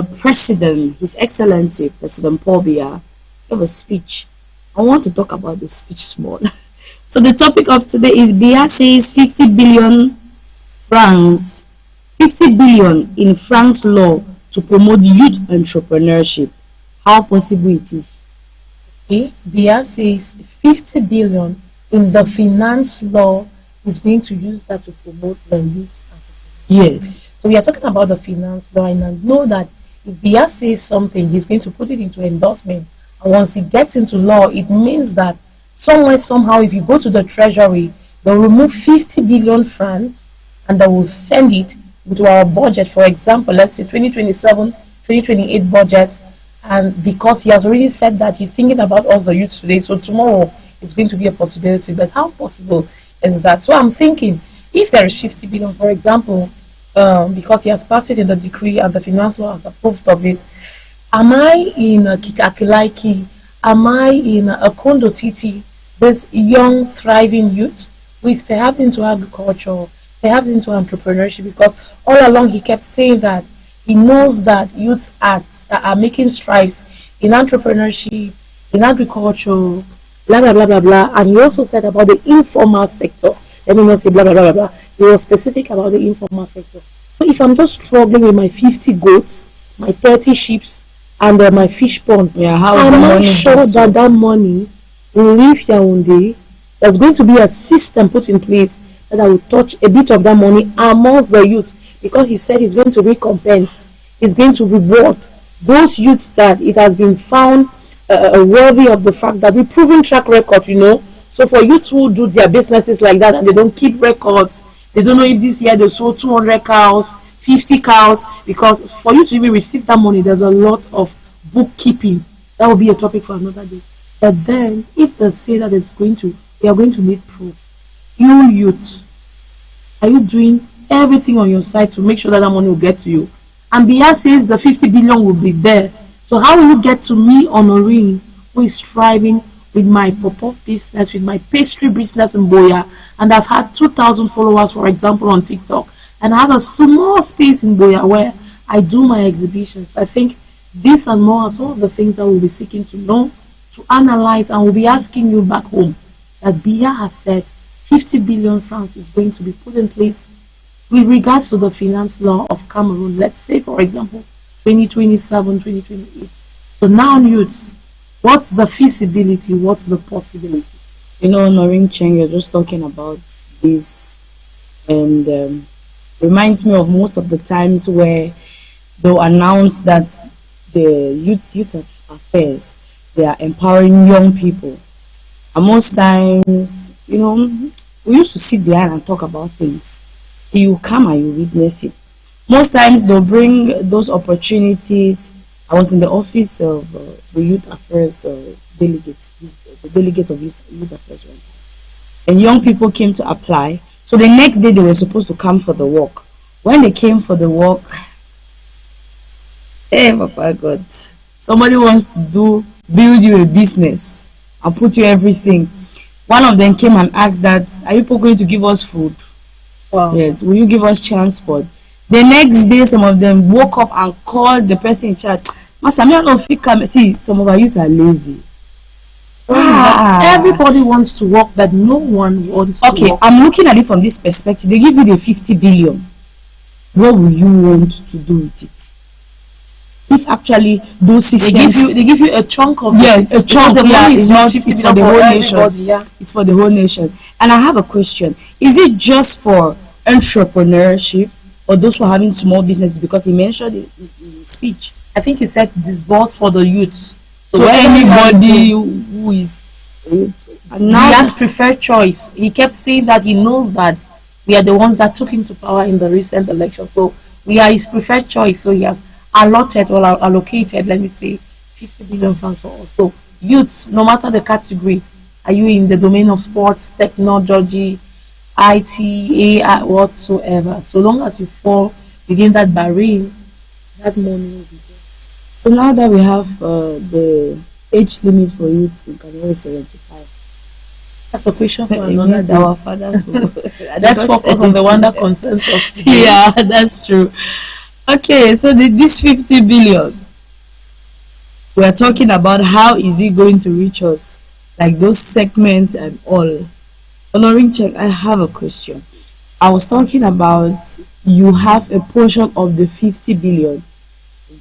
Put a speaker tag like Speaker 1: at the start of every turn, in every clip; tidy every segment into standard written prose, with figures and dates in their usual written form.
Speaker 1: President, His Excellency President Paul Biya, gave a speech. I want to talk about the speech small. So the topic of today is Biya says 50 billion francs, 50 billion in France law to promote youth entrepreneurship. How possible it is?
Speaker 2: Okay. Biya says 50 billion in the finance law is going to use that to promote the youth entrepreneurship.
Speaker 1: Yes.
Speaker 2: So we are talking about the finance law, and I know that if Biya says something, he's going to put it into endorsement. And once it gets into law, it means that somewhere, somehow, if you go to the treasury, they'll remove 50 billion francs and they will send it into our budget. For example, let's say 2027, 2028 budget. And because he has already said that he's thinking about us, the youth, today, so tomorrow it's going to be a possibility. But how possible is that? So I'm thinking, if there is 50 billion, for example, because he has passed it in the decree and the finance law has approved of it, am I in a Kikakilaiki? Am I in a Kondo Titi, this young, thriving youth who is perhaps into agriculture, perhaps into entrepreneurship? Because all along he kept saying that he knows that youths are making strides in entrepreneurship, in agriculture, blah, blah, blah, blah, blah. And he also said about the informal sector. Let me not say blah, blah, blah, blah, blah. He was specific about the informal sector. So if I'm just struggling with my 50 goats, my 30 sheep, and my fish pond, I'm not sure that that money will leave Yaoundé. There's going to be a system put in place that I will touch a bit of that money amongst the youth, because he said he's going to recompense, he's going to reward those youths that it has been found worthy of the fact that we've proven track record, So for youths who do their businesses like that and they don't keep records, they don't know if this year they sold 200 cows, 50 cows, because for you to even receive that money, there's a lot of bookkeeping. That will be a topic for another day. But then, if they say that they are going to need proof, you youth, are you doing everything on your side to make sure that that money will get to you? And Biya says the 50 billion will be there. So how will you get to me, Honorine, who is striving with my pop-off business, with my pastry business in Boya, and I've had 2,000 followers, for example, on TikTok, and I have a small space in Boya where I do my exhibitions. I think this and more are some of the things that we'll be seeking to know, to analyze, and we'll be asking you back home that Biya has said 50 billion francs is going to be put in place with regards to the finance law of Cameroon. Let's say, for example, 2027, 2028. So now, youths, what's the feasibility? What's the possibility?
Speaker 1: Noreen Cheng, you're just talking about this, and reminds me of most of the times where they'll announce that the youth affairs, they are empowering young people. And most times, we used to sit behind and talk about things. You come and you witness it. Most times they'll bring those opportunities. I was in the office of the youth affairs delegate, the delegate of youth affairs one time. And young people came to apply. So the next day they were supposed to come for the work. When they came for the work, hey, Papa God, somebody wants to build you a business and put you everything. One of them came and asked that, are you people going to give us food?
Speaker 2: Wow.
Speaker 1: Yes. Will you give us transport? The next day, some of them woke up and called the person in charge. See, some of our youth are lazy.
Speaker 2: Everybody wants to work, but no one wants to work.
Speaker 1: Okay, I'm looking at it from this perspective. They give you the 50 billion. What will you want to do with it? If actually those systems,
Speaker 2: they give you a chunk of
Speaker 1: a chunk. It's for the whole nation.
Speaker 2: Yeah.
Speaker 1: It's for the whole nation. And I have a question: is it just for entrepreneurship or those who are having small businesses? Because he mentioned it in his speech.
Speaker 2: I think he said disburse for the youths.
Speaker 1: So anybody who is,
Speaker 2: and now he has preferred choice. He kept saying that he knows that we are the ones that took him to power in the recent election. So we are his preferred choice. So he has allotted or allocated, let me say, 50 billion funds for us. So youths, no matter the category, are you in the domain of sports, technology, IT, AI, whatsoever, so long as you fall within that barrier, that money will be there.
Speaker 1: So now that we have the age limit for youth in Cameroon is 75.
Speaker 2: That's a question for another day.
Speaker 1: Our fathers.
Speaker 2: Let's focus on the one that concerns us today.
Speaker 1: Yeah, that's true. Okay, so this 50 billion, we're talking about how is it going to reach us, like those segments and all. Honoring check, I have a question. I was talking about you have a portion of the 50 billion,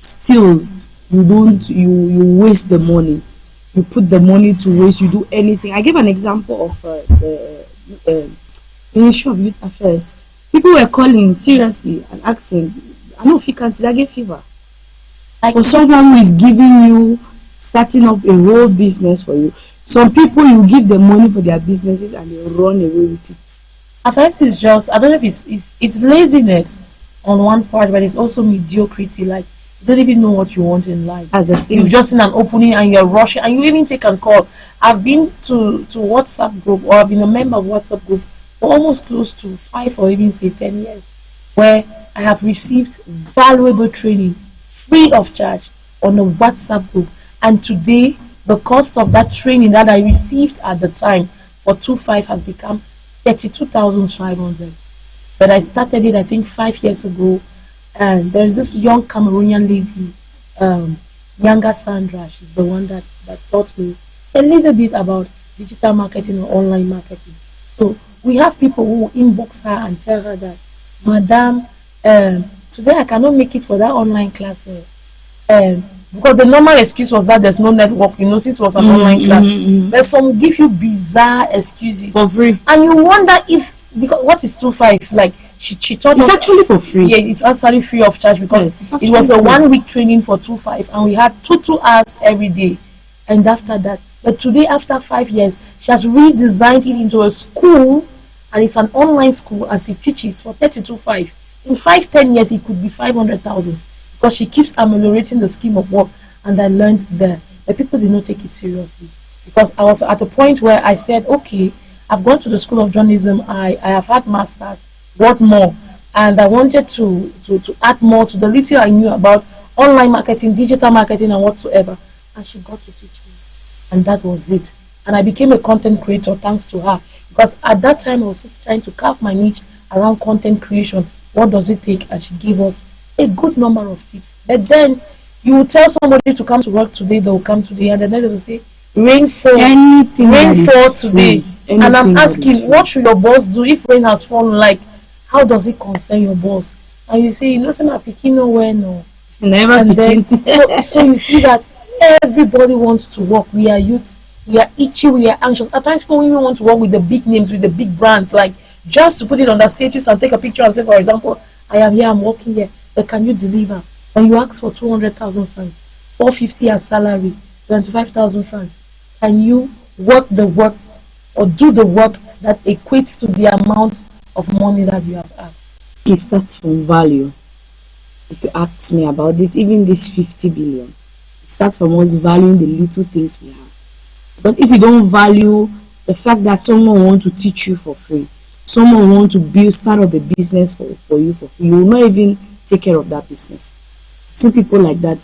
Speaker 1: still you don't, you waste the money, you put the money to waste, you do anything. I gave an example of the Ministry of Youth Affairs. People were calling seriously and asking, I know if you can't get fever.
Speaker 2: Like
Speaker 1: For someone who is giving you, starting up a whole business for you, some people you give them money for their businesses and they run away with it.
Speaker 2: I find it's just, I don't know if it's laziness on one part, but it's also mediocrity. Like you don't even know what you want in life.
Speaker 1: As a thing.
Speaker 2: You've just seen an opening and you're rushing, and you even take a call. I've been to WhatsApp group, or I've been a member of WhatsApp group for almost close to 5 or even say 10 years, where I have received valuable training free of charge on a WhatsApp group. And today, the cost of that training that I received at the time for 2.5 has become 32,500. But I started it, I think, 5 years ago. And there's this young Cameroonian lady, younger Sandra. She's the one that taught me a little bit about digital marketing or online marketing. So we have people who inbox her and tell her that, Madam, today I cannot make it for that online class. Because the normal excuse was that there's no network, since it was an online class. But some give you bizarre excuses
Speaker 1: For free.
Speaker 2: and you wonder if, because what is 2.5, like she taught
Speaker 1: It's
Speaker 2: us.
Speaker 1: actually for free.
Speaker 2: Yeah, it's actually free of charge because
Speaker 1: Yes, it's
Speaker 2: it was a
Speaker 1: actually free.
Speaker 2: 1 week training for 2.5, and we had two hours every day. And after that, but today, after 5 years, she has redesigned it into a school, and it's an online school, and she teaches for 32.5. In 5-10 years, it could be 500,000 because she keeps ameliorating the scheme of work. And I learned there, but people did not take it seriously because I was at a point where I said, okay, I've gone to the School of Journalism, I have had masters, what more? And I wanted to add more to the little I knew about online marketing, digital marketing, and whatsoever. And she got to teach me, and that was it. And I became a content creator thanks to her, because at that time I was just trying to carve my niche around content creation. What does it take? And she gave us a good number of tips. But then you will tell somebody to come to work today, they will come today, and then they will say, rain fall,
Speaker 1: Anything
Speaker 2: rain
Speaker 1: that is
Speaker 2: fall today.
Speaker 1: free.
Speaker 2: And I'm
Speaker 1: Anything that is
Speaker 2: asking,
Speaker 1: free.
Speaker 2: what should your boss do if rain has fallen? Like, how does it concern your boss? And you say, say my pikin nowhere, no.
Speaker 1: Never
Speaker 2: And then,
Speaker 1: begin.
Speaker 2: so you see that everybody wants to work. We are youth, we are itchy, we are anxious. At times, people even want to work with the big names, with the big brands, like just to put it on the status and take a picture and say, for example, I am here, I'm working here, but can you deliver? And you ask for 200,000 francs, 450 as salary, 75,000 francs. Can you work the work or do the work that equates to the amount of money that you have asked?
Speaker 1: It starts from value. If you ask me about this, even this 50 billion, it starts from us valuing the little things we have. Because if you don't value the fact that someone wants to teach you for free, someone wants to start up a business for you for free, you will not even take care of that business. See people like that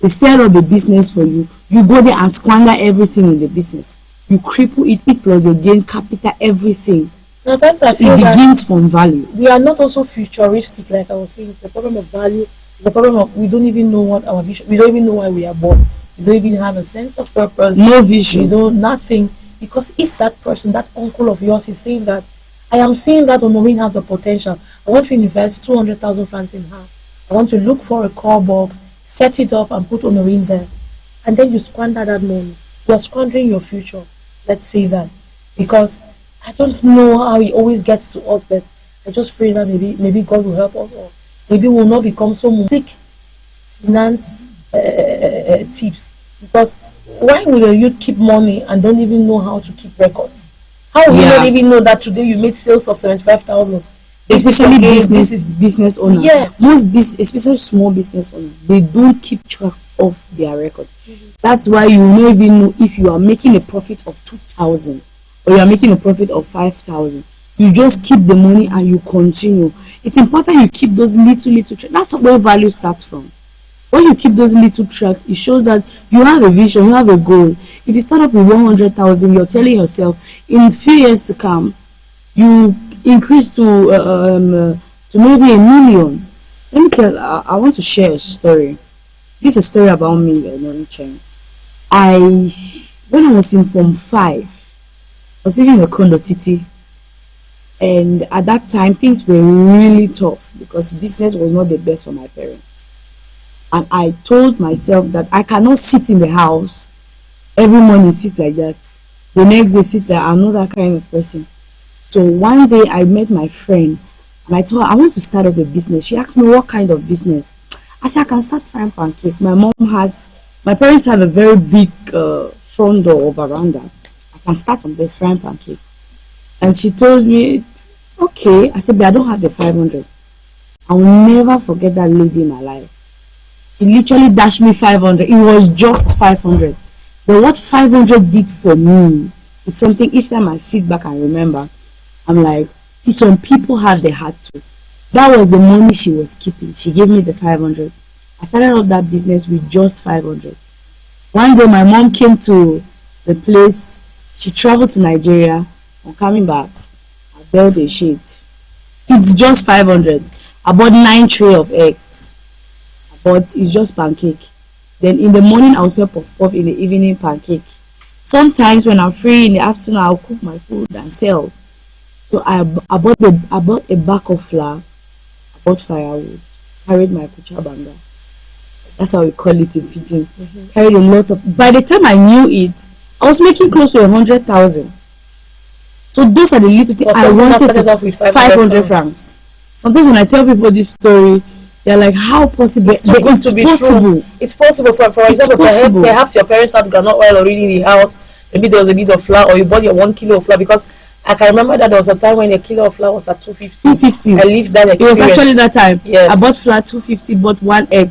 Speaker 1: they start up a business for you, you go there and squander everything in the business. You cripple it plus again capital everything.
Speaker 2: Sometimes I
Speaker 1: So
Speaker 2: feel
Speaker 1: it
Speaker 2: that
Speaker 1: begins from value.
Speaker 2: we are not also futuristic, like I was saying. It's a problem of value. It's a problem of we don't even know what our vision. We don't even know why we are born. We don't even have a sense of purpose.
Speaker 1: No
Speaker 2: We
Speaker 1: vision.
Speaker 2: don't nothing. Because if that person, that uncle of yours, is saying that, I am saying that Honorine has a potential. I want to invest 200,000 francs in her. I want to look for a call box, set it up, and put Honorine there. And then you squander that money. You are squandering your future. Let's say that, because I don't know how it always gets to us, but I just pray that maybe God will help us, or maybe we'll not become so sick finance tips. Because why will a youth keep money and don't even know how to keep records? How will you
Speaker 1: Yeah.
Speaker 2: not even know that today you made sales of 75,000?
Speaker 1: Especially business owners.
Speaker 2: Yes.
Speaker 1: Especially small business owners, they don't keep track of their records. That's why you will not even know if you are making a profit of 2,000 or you are making a profit of 5,000. You just keep the money and you continue. It's important you keep those little tracks. That's where value starts from. When you keep those little tracks, it shows that you have a vision, you have a goal. If you start up with 100,000, you're telling yourself in a few years to come, you increase to maybe 1 million. Let me tell. I want to share a story. This is a story about me, Cheng. I when I was in Form 5, I was living in a condo titi, and at that time things were really tough because business was not the best for my parents. And I told myself that I cannot sit in the house every morning, sit like that. The next day sit there. I'm not that kind of person. So one day I met my friend and I told her I want to start up a business. She asked me what kind of business. I said I can start frying pancake. My parents have a very big front door or veranda. I can start from there frying pancake. And she told me, okay. I said, but I don't have the 500. I will never forget that lady in my life. She literally dashed me 500. It was just 500. But what 500 did for me, it's something each time I sit back and remember, I'm like, some people have the heart to. That was the money she was keeping. She gave me the 500. I started up that business with just 500. One day my mom came to the place. She traveled to Nigeria. I'm coming back. I built a sheet. It's just 500. I bought 9 tray of eggs. It's just pancake. Then in the morning I'll sell puff puff, in the evening pancake. Sometimes when I'm free in the afternoon I'll cook my food and sell. So I bought a bag of flour. I bought firewood. Carried my kucha banga. That's how we call it in Pidgin. Carried a lot of. By the time I knew it, I was making close to 100,000. So those are the little things I wanted to.
Speaker 2: Off with
Speaker 1: 500 francs. Sometimes when I tell people this story, they're like, "How possible?"
Speaker 2: It's too good to be
Speaker 1: possible.
Speaker 2: true. It's possible. For example, perhaps your parents had granola oil already in the house. Maybe there was a bit of flour, or you bought your 1 kilo of flour. Because I can remember that there was a time when a kilo of flour was at 250.
Speaker 1: 250.
Speaker 2: I lived that experience.
Speaker 1: It was actually that time.
Speaker 2: Yes.
Speaker 1: I bought flour 250, bought 1 egg.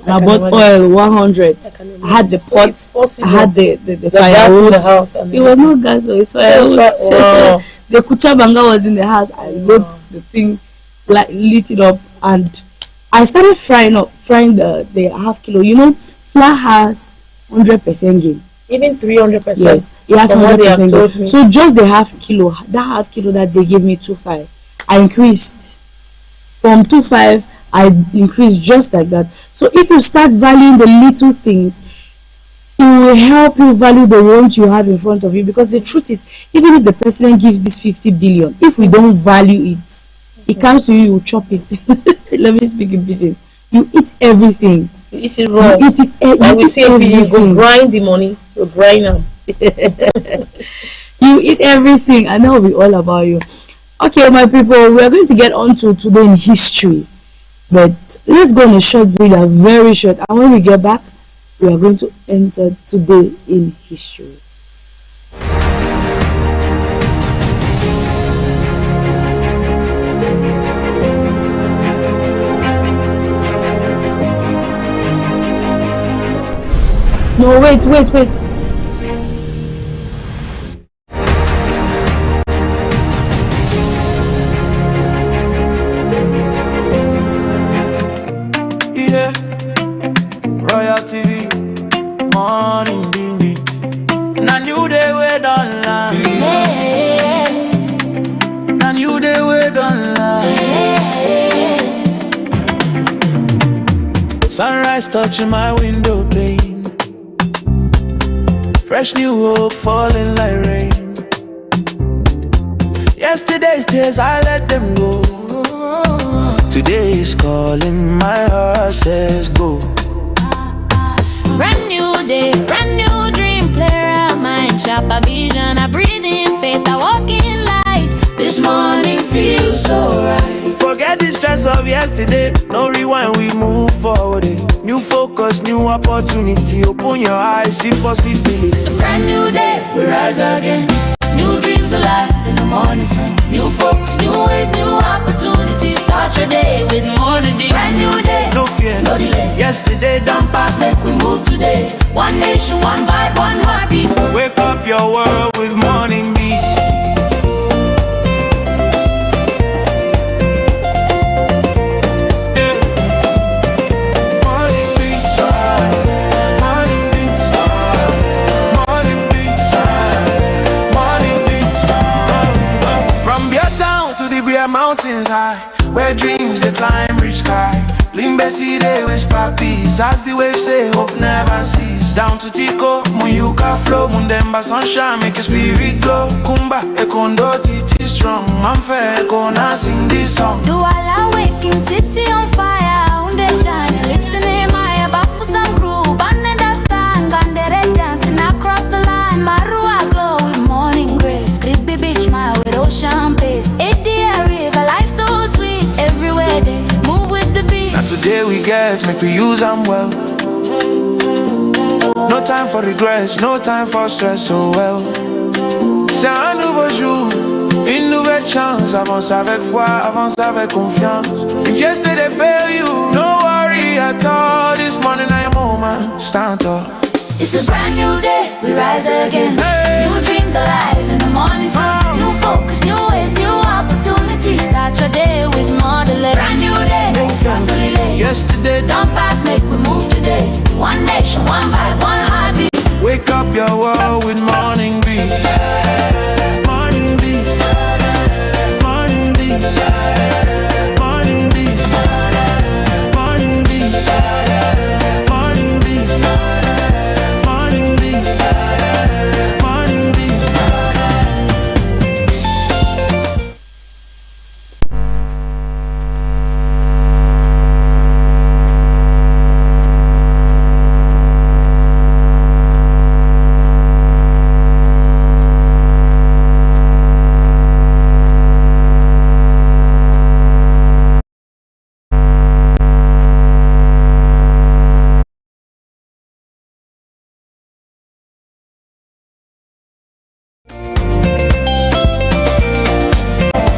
Speaker 1: I bought oil 100. I had the pot. I had the firewood.
Speaker 2: Gas in the house.
Speaker 1: It was not gas, so it's firewood.
Speaker 2: Wow.
Speaker 1: The kucha banga was in the house. I lit the thing, like lit it up, and I started frying the half kilo. You know, flour has 100% gain.
Speaker 2: Even 300%.
Speaker 1: Yes, it has 100% gain. So just the half kilo, that they gave me 2.5, I increased from 2.5. I increased just like that. So if you start valuing the little things, it will help you value the ones you have in front of you. Because the truth is, even if the president gives this 50 billion, if we don't value it, it comes to you, you chop it. Let me speak in pidgin. You eat everything.
Speaker 2: You eat it raw.
Speaker 1: You eat it.
Speaker 2: Like we say, you go grind the money. You grind them.
Speaker 1: You eat everything. I know we all about you. Okay, my people, we are going to get on to today in history. But let's go on a short breather, very short. And when we get back, we are going to enter today in history. No, wait.
Speaker 3: Yeah, Royal TV, morning ding. Na new day we don't land. Na new day we don't land. Sunrise touching my window pane. Fresh new hope falling like rain. Yesterday's tears I let them go. Today is calling, my heart says go.
Speaker 4: Brand new day, brand new dream, clear our mind, sharper vision, I breathe in faith, I walk in light. This morning feels so right.
Speaker 3: Forget the stress of yesterday, no rewind, we move forward. New focus, new opportunity, open your eyes, see possibilities.
Speaker 4: A brand new day, we rise again. New dreams alive in the morning sun. New focus, new ways, new opportunities. Start your day with more than this. Brand new day,
Speaker 3: No fear,
Speaker 4: no delay.
Speaker 3: yesterday done pass.
Speaker 4: Make we move today. One nation, one vibe, one heartbeat.
Speaker 3: Wake up your world with morning beats. Yeah. Morning beats, morning beats, morning beats, morning beats. From your town to the Bear Mountains high, where dreams they climb reach sky. peace. As the waves say, hope never cease. Down to Tico, Muyuka flow, Mundemba sunshine, make your spirit glow. Kumba, Ekondo, Titi strong. I'm fair, gonna sing this song.
Speaker 4: Do all waking city on fire, unde shine, lifting him high, bafu some crew, banana stand, gandere dancing across the line. Marua glow with morning grace, creepy beach mile with ocean pace. 80 river, life so sweet, everywhere they move with the beat.
Speaker 3: Now today we get, make we use them well. No time for regrets, no time for stress, so well. C'est un nouveau jour, une nouvelle chance. Avance avec foi, avance avec confiance. If yesterday failed you, no worry at all. This morning I am moment, stand up.
Speaker 4: It's a brand new day, we rise again.
Speaker 3: Hey.
Speaker 4: New dreams alive in the morning sun. New focus, new ways, new opportunities. Start your day with more delay. Brand new day, no delay.
Speaker 3: Yesterday
Speaker 4: Don't pass, make we move today. One nation, one vibe, one heartbeat.
Speaker 3: wake up your world with morning breeze. Morning breeze. Morning breeze. Morning breeze. Morning breeze. Morning breeze. Morning breeze. Morning breeze.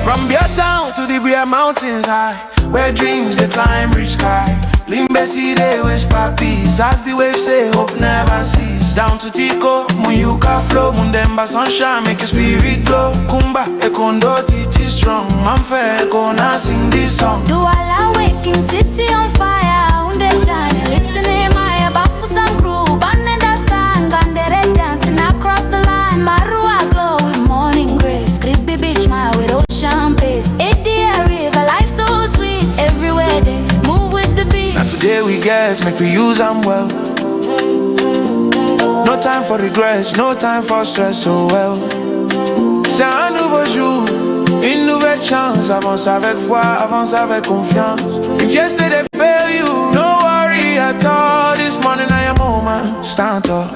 Speaker 3: From Beer Town to the Beer Mountains high, where dreams they climb reach sky. Limbe see they whisper peace. As the waves say, hope never cease. Down to Tico, Muyuka flow, Mundemba sunshine, make your spirit glow. Kumba, Ekondo, Titi strong. I'm fair, gonna sing this song.
Speaker 4: Do all waking city on fire, unde shine, lifting him high, bafu some crew, banana stand, gandere dancing across the line. Marua glow with morning grace, creepy beach mile with ocean pace. 80 river, life so sweet, everywhere they move with the beat.
Speaker 3: Now today we get, make we use them well. No time for regrets, no time for stress, so well. C'est un nouveau jour, une nouvelle chance. Avance avec foi, avance avec confiance. If yesterday failed you, no worry at all. This morning I am moment, stand up.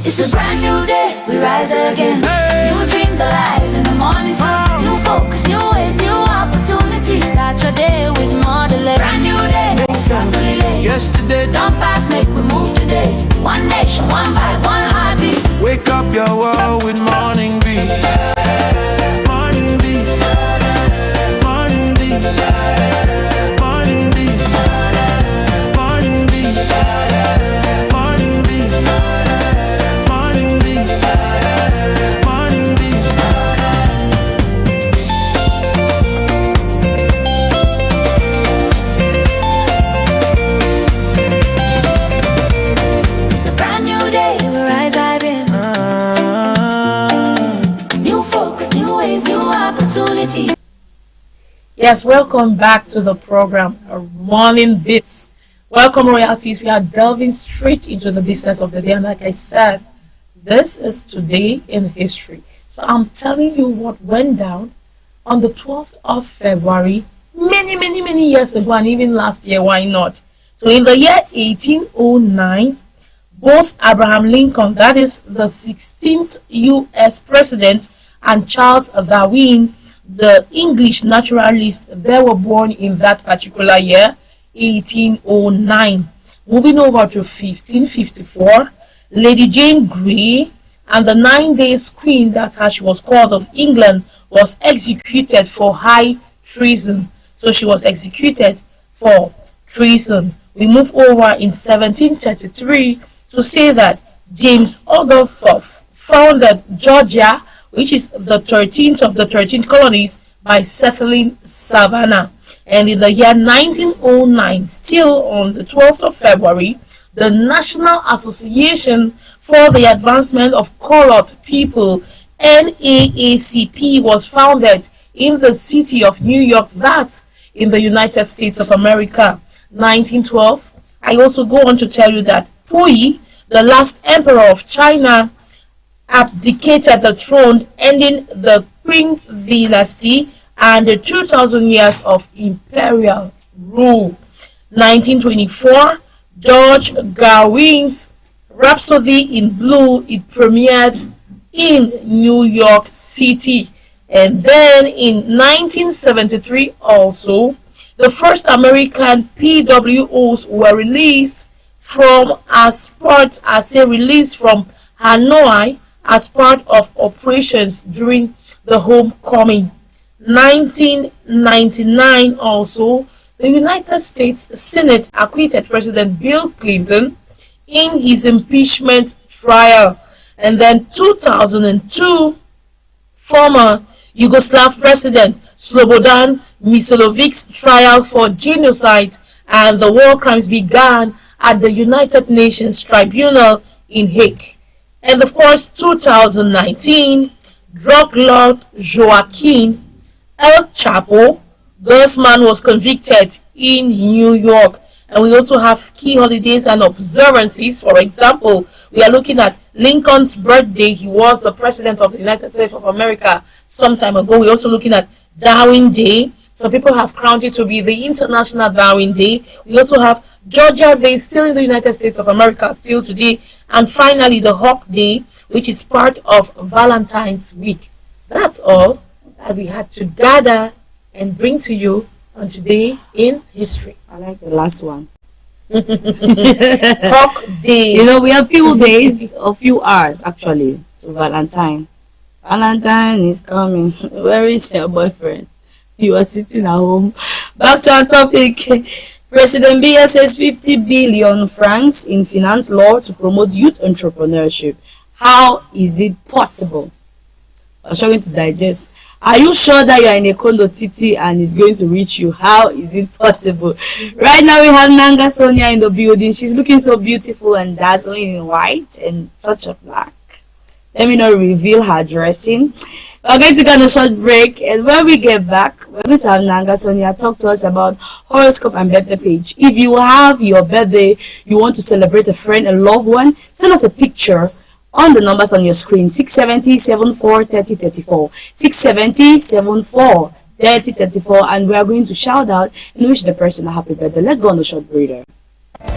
Speaker 4: It's a brand new day, we rise again.
Speaker 3: Hey.
Speaker 4: New dreams alive in the morning sun. New focus, new ways, new opportunities. Start your day with more delay. Brand new day, no delay.
Speaker 3: Yesterday
Speaker 4: Don't pass, make we move today. One nation, one vibe, one heartbeat.
Speaker 3: wake up your world with morning breeze. Morning breeze. Morning breeze. Morning breeze. Morning breeze. Morning breeze. Morning breeze. Morning breeze.
Speaker 4: It's a brand new day, we rise again. New focus, new ways, new opportunities.
Speaker 2: Yes, welcome back to the program, Morning Bits. Welcome, royalties. We are delving straight into the business of the day, and like I said, this is today in history. So I'm telling you what went down on the 12th of February, many years ago, and even last year. Why not? So in the year 1809, both Abraham Lincoln, that is the 16th U.S. president, and Charles Darwin, the English naturalist, they were born in that particular year, 1809. Moving over to 1554, Lady Jane Grey and the 9 days queen, that's how she was called, of England, was executed for high treason. So she was executed for treason. We move over in 1733 to say that James Oglethorpe founded Georgia, which is the 13th of the 13 colonies, by settling Savannah. And in the year 1909, still on the 12th of February, the National Association for the Advancement of Colored People, NAACP, was founded in the city of New York, that's in the United States of America. 1912, I also go on to tell you that Puyi, the last emperor of China, abdicated the throne, ending the Qing dynasty and the 2,000 years of imperial rule. 1924, George Gerwig's Rhapsody in Blue, it premiered in New York City. And then in 1973 also, the first American PWOs were released from Hanoi as part of operations during the homecoming. 1999 also, the United States Senate acquitted President Bill Clinton in his impeachment trial. And then 2002, former Yugoslav President Slobodan Milošević's trial for genocide and the war crimes began at the United Nations Tribunal in Hague. And of course, 2019, drug lord Joaquin El Chapo Guzman was convicted in New York. And we also have key holidays and observances. For example, we are looking at Lincoln's birthday. He was the president of the United States of America some time ago. We're also looking at Darwin Day. Some people have crowned it to be the International Darwin Day. We also have Georgia Day, still in the United States of America, still today. And finally, the Hawk Day, which is part of Valentine's Week. That's all that we had to gather and bring to you on Today in History.
Speaker 1: I like the last one.
Speaker 2: Hawk Day.
Speaker 1: You know, we have few days or few hours actually to Valentine. Valentine is coming. Where is your boyfriend? You are sitting at home. Back to our topic. President Biya says 50 billion francs in finance law to promote youth entrepreneurship. How is it possible? I'm struggling to digest. Are you sure that you are in a condo titi and it's going to reach you? How is it possible? Right now we have Nanga Sonia in the building. She's looking so beautiful and dazzling in white and touch of black. Let me not reveal her dressing. We're going to go on a short break, and when we get back, we're going to have Nanga Sonia talk to us about horoscope and birthday page. If you have your birthday, you want to celebrate a friend, a loved one, send us a picture on the numbers on your screen: 670 74 30 34, 670 74 30 34, and we are going to shout out and wish the person a happy birthday. Let's go on a short breather.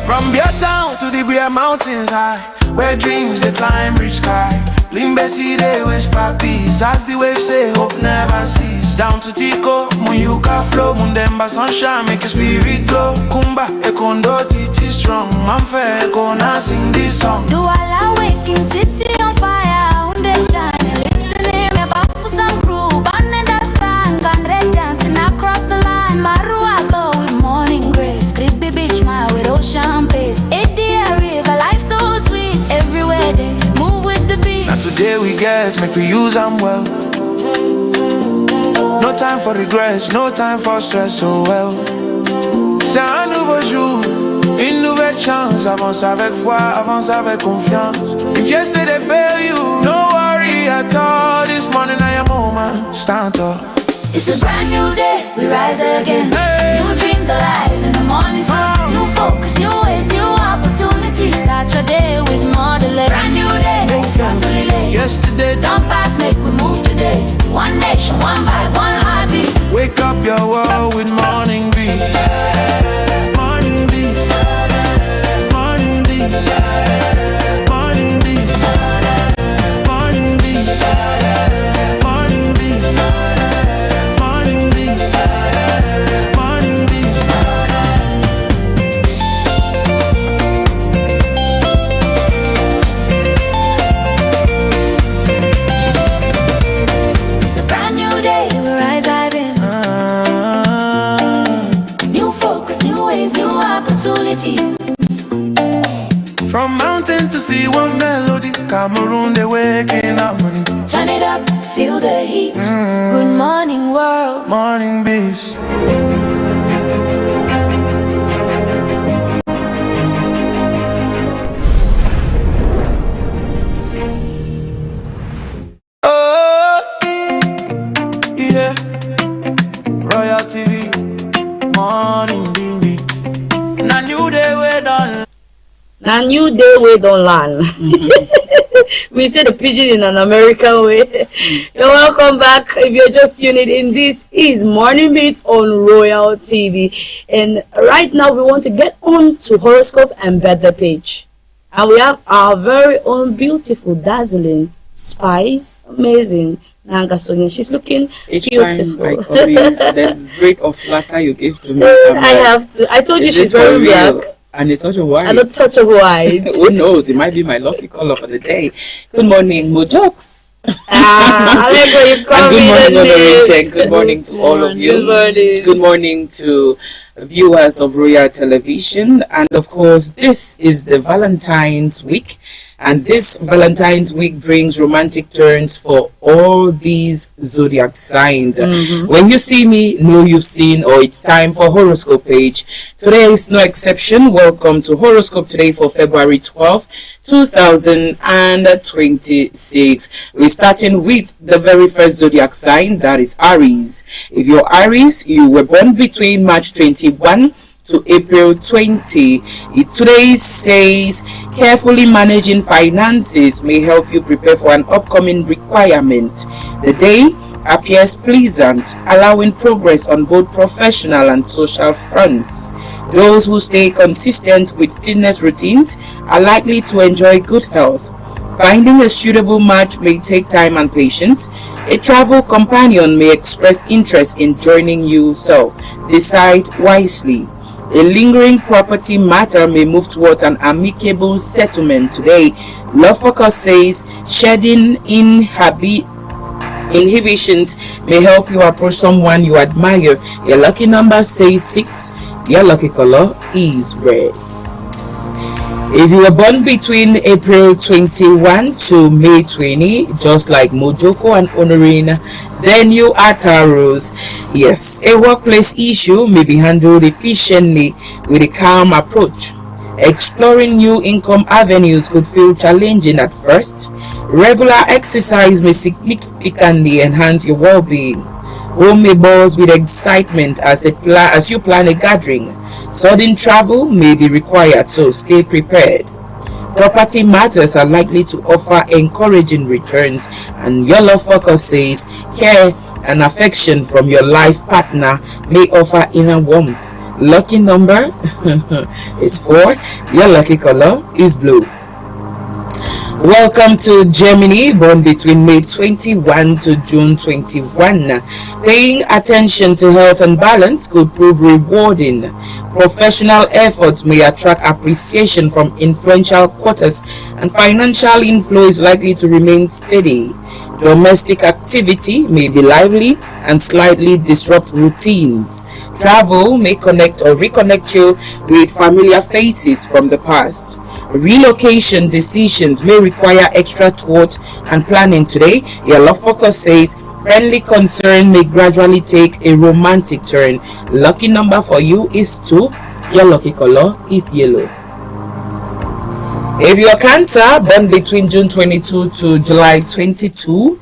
Speaker 3: From Beer Town to the Beer Mountains high, where dreams they climb reach sky. Limbesi they whisper peace, as the waves say hope never cease. Down to Tico, Muyuka flow, Mundemba sunshine make your spirit glow. Kumba, Ekondo, Titi strong, Manfe, Ekona sing this song.
Speaker 4: Do all waking city on fire, unde shine, lifting him above for some crew, burning the stand, and red dancing across the line. Marua glow with morning grace, creepy beach smile with ocean pace. Eddie river, life so sweet, everywhere they move with the beat.
Speaker 3: Now today we get, make we use them well. No time for regrets, no time for stress, so well. C'est un nouveau jour, une nouvelle chance. Avance avec foi, avance avec confiance. If yesterday failed you, don't worry at all. This morning I am home, stand up.
Speaker 4: It's a brand new day, we rise again.
Speaker 3: Hey.
Speaker 4: New dreams alive in the morning sun. New focus, new ways, new opportunities. Start your day with more delay. Brand new day, no family late.
Speaker 3: Yesterday
Speaker 4: Don't pass, make we move today. One nation, one vibe, one heartbeat.
Speaker 3: wake up your world with morning breeze. Morning breeze. Morning breeze. Morning breeze. Morning breeze. Morning breeze. Morning breeze. Morning breeze.
Speaker 4: It's a brand new day, we rise again. New focus, new ways, new opportunity.
Speaker 3: From mountain to sea, one melody. Cameroon, they waking up.
Speaker 4: Turn it up, feel the heat. Good morning, world.
Speaker 3: Morning breeze. Oh, yeah. Royal TV. Morning, ding ding. And I knew they were done.
Speaker 1: Now new day we don't learn. We say the pigeon in an American way. You're welcome back. If you're just tuning in, this is Morning Beat on Royal TV. And right now we want to get on to horoscope and birthday page. And we have our very own beautiful, dazzling, spice, amazing Nanga Sonia. She's looking
Speaker 5: Each
Speaker 1: beautiful.
Speaker 5: time I call you, the rate of flatter you give to me,
Speaker 1: I have to. I told you she's wearing black.
Speaker 5: And it's such a white.
Speaker 1: And a touch of white.
Speaker 5: Who knows? It might be my lucky color for the day. Good morning, Mojokes.
Speaker 1: I like when you call
Speaker 5: And good
Speaker 1: me
Speaker 5: morning,
Speaker 1: the name.
Speaker 5: Honorable. Good morning to all of you.
Speaker 1: Good morning.
Speaker 5: Good morning to viewers of Royal Television. And of course, this is the Valentine's Week. And this Valentine's Week brings romantic turns for all these zodiac signs. When you see me, know you've seen, or it's time for horoscope page. Today is no exception. Welcome to horoscope today for February 12th, 2026. We're starting with the very first zodiac sign, that is Aries. If you're Aries, you were born between March 21 to April 20. Today says carefully managing finances may help you prepare for an upcoming requirement. The day appears pleasant, allowing progress on both professional and social fronts. Those who stay consistent with fitness routines are likely to enjoy good health. Finding a suitable match may take time and patience. A travel companion may express interest in joining you, so decide wisely. A lingering property matter may move towards an amicable settlement today. Love focus says shedding inhibitions may help you approach someone you admire. Your lucky number says 6. Your lucky color is red. If you were born between April 21 to May 20, just like Mojoko and Honorine, then you are Taurus. Yes, a workplace issue may be handled efficiently with a calm approach. Exploring new income avenues could feel challenging at first. Regular exercise may significantly enhance your well-being. Home may buzz with excitement as you plan a gathering. Sudden travel may be required, so stay prepared. Property matters are likely to offer encouraging returns, and your love focus says care and affection from your life partner may offer inner warmth. Lucky number is 4. Your lucky color is blue. Welcome to Gemini, born between May 21 to June 21. Paying attention to health and balance could prove rewarding. Professional efforts may attract appreciation from influential quarters, and financial inflow is likely to remain steady. Domestic activity may be lively and slightly disrupt routines. Travel may connect or reconnect you with familiar faces from the past. Relocation decisions may require extra thought and planning today. Your love focus says friendly concern may gradually take a romantic turn. Lucky number for you is 2. Your lucky color is yellow. If you're Cancer, born between June 22 to July 22,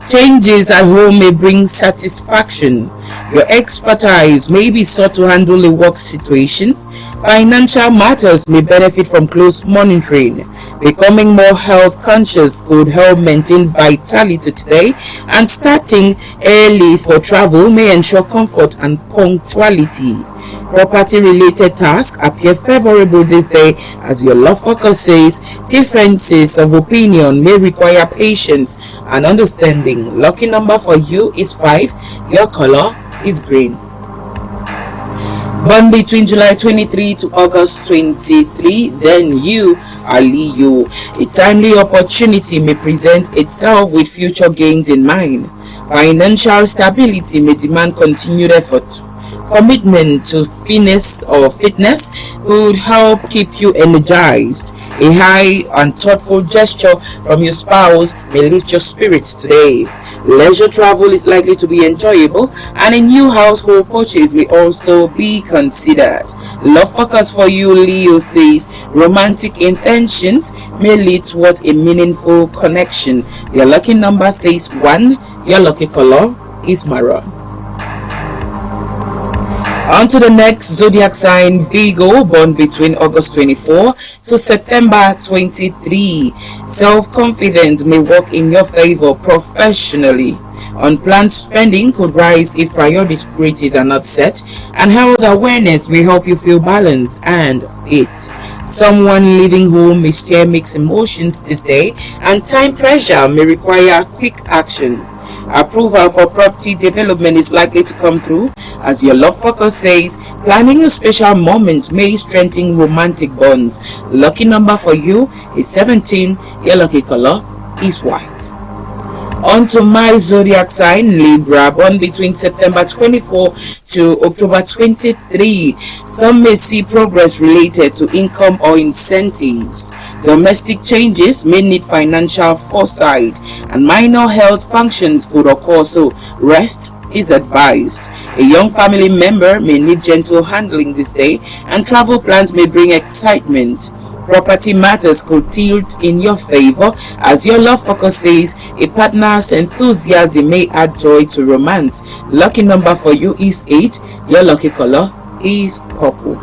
Speaker 5: changes at home may bring satisfaction. Your expertise may be sought to handle a work situation. Financial matters may benefit from close monitoring. Becoming more health conscious could help maintain vitality today, and starting early for travel may ensure comfort and punctuality. Property related tasks appear favorable this day, as your love focus says differences of opinion may require patience and understanding. Lucky number for you is 5. Your color is green. Born between July 23 to August 23, then you are Leo. A timely opportunity may present itself with future gains in mind. Financial stability may demand continued effort. Commitment to fitness would help keep you energized. A high and thoughtful gesture from your spouse may lift your spirits today. Leisure travel is likely to be enjoyable, and a new household purchase may also be considered. Love focus for you, Leo, says romantic intentions may lead towards a meaningful connection. Your lucky number says 1. Your lucky color is maroon. On to the next zodiac sign, Virgo, born between August 24 to September 23. Self-confidence may work in your favor professionally. Unplanned spending could rise if priorities are not set, and health awareness may help you feel balanced and fit. Someone leaving home may stir mixed emotions this day, and time pressure may require quick action. Approval for property development is likely to come through, as your love focus says planning a special moment may strengthen romantic bonds. Lucky number for you is 17. Your lucky color is white. On to my zodiac sign, Libra, born between September 24 to October 23. Some may see progress related to income or incentives. Domestic changes may need financial foresight, and minor health functions could occur, so rest is advised. A young family member may need gentle handling this day, and travel plans may bring excitement. Property matters could tilt in your favor, as your love focus says a partner's enthusiasm may add joy to romance. Lucky number for you is 8. Your lucky color is purple.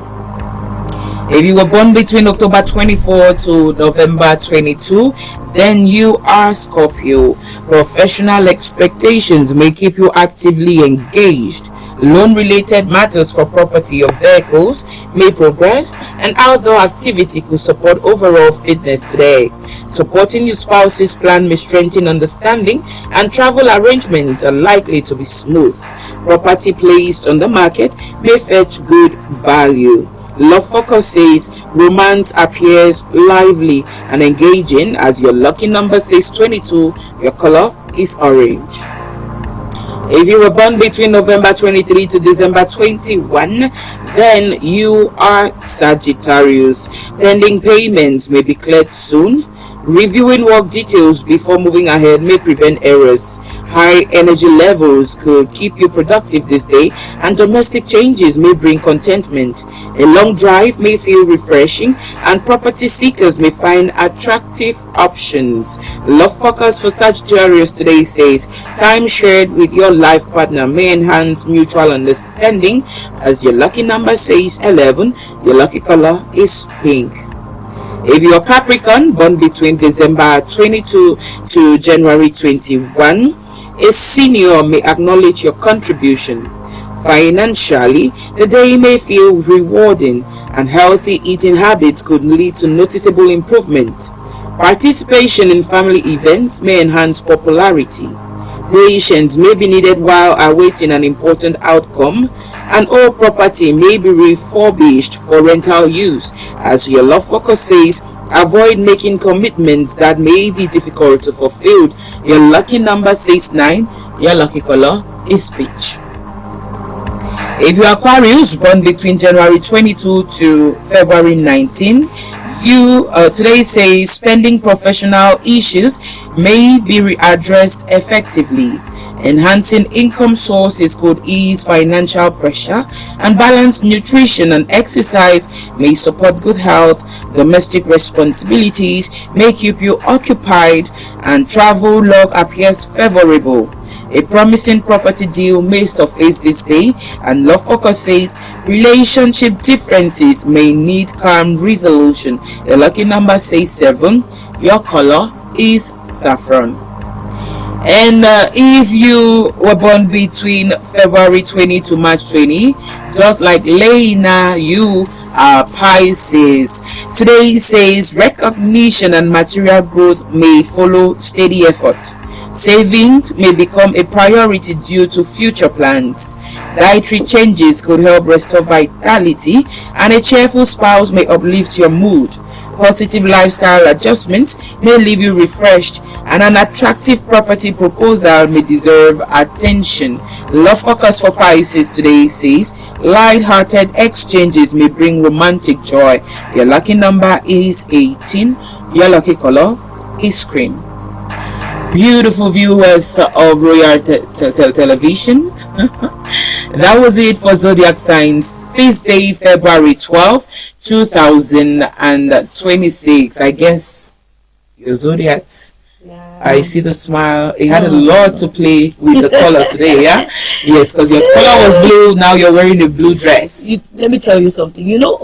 Speaker 5: If you were born between October 24 to November 22, then you are Scorpio. Professional expectations may keep you actively engaged. Loan-related matters for property or vehicles may progress, and outdoor activity could support overall fitness today. Supporting your spouse's plan may strengthen understanding, and travel arrangements are likely to be smooth. Property placed on the market may fetch good value. Love focus says romance appears lively and engaging, as your lucky number says 22. Your color is orange. If you were born between November 23 to December 21, then you are Sagittarius. Pending payments may be cleared soon. Reviewing work details before moving ahead may prevent errors. High energy levels could keep you productive this day, and domestic changes may bring contentment. A long drive may feel refreshing, and property seekers may find attractive options. Love focus for Sagittarius today says time shared with your life partner may enhance mutual understanding, as your lucky number says 11. Your lucky color is pink. If you're Capricorn, born between December 22 to January 21, a senior may acknowledge your contribution. Financially, the day may feel rewarding, and healthy eating habits could lead to noticeable improvement. Participation in family events may enhance popularity. Patience may be needed while awaiting an important outcome, and all property may be refurbished for rental use, as your love focus says avoid making commitments that may be difficult to fulfill. Your lucky number says 9. Your lucky color is peach. If you are Aquarius, born between January 22 to February 19, today says spending professional issues may be readdressed effectively. Enhancing income sources could ease financial pressure, and balanced nutrition and exercise may support good health. Domestic responsibilities may keep you occupied, and travel log appears favorable. A promising property deal may surface this day, and love focus says relationship differences may need calm resolution. The lucky number says 7. Your color is saffron. And if you were born between February 20 to March 20, just like Lena, you are Pisces. Today says recognition and material growth may follow steady effort. Saving may become a priority due to future plans. Dietary changes could help restore vitality, and a cheerful spouse may uplift your mood. Positive lifestyle adjustments may leave you refreshed, and an attractive property proposal may deserve attention. Love focus for Pisces today says light-hearted exchanges may bring romantic joy. Your lucky number is 18. Your lucky color is cream. Beautiful viewers of Royal Television, that was it for zodiac signs this day, February 12, 2026. I guess your zodiacs.
Speaker 2: Yeah.
Speaker 5: I see the smile. It had a lot to play with the color today, yeah? Yes, because your color was blue, now you're wearing a blue dress.
Speaker 1: Let me tell you something. You know,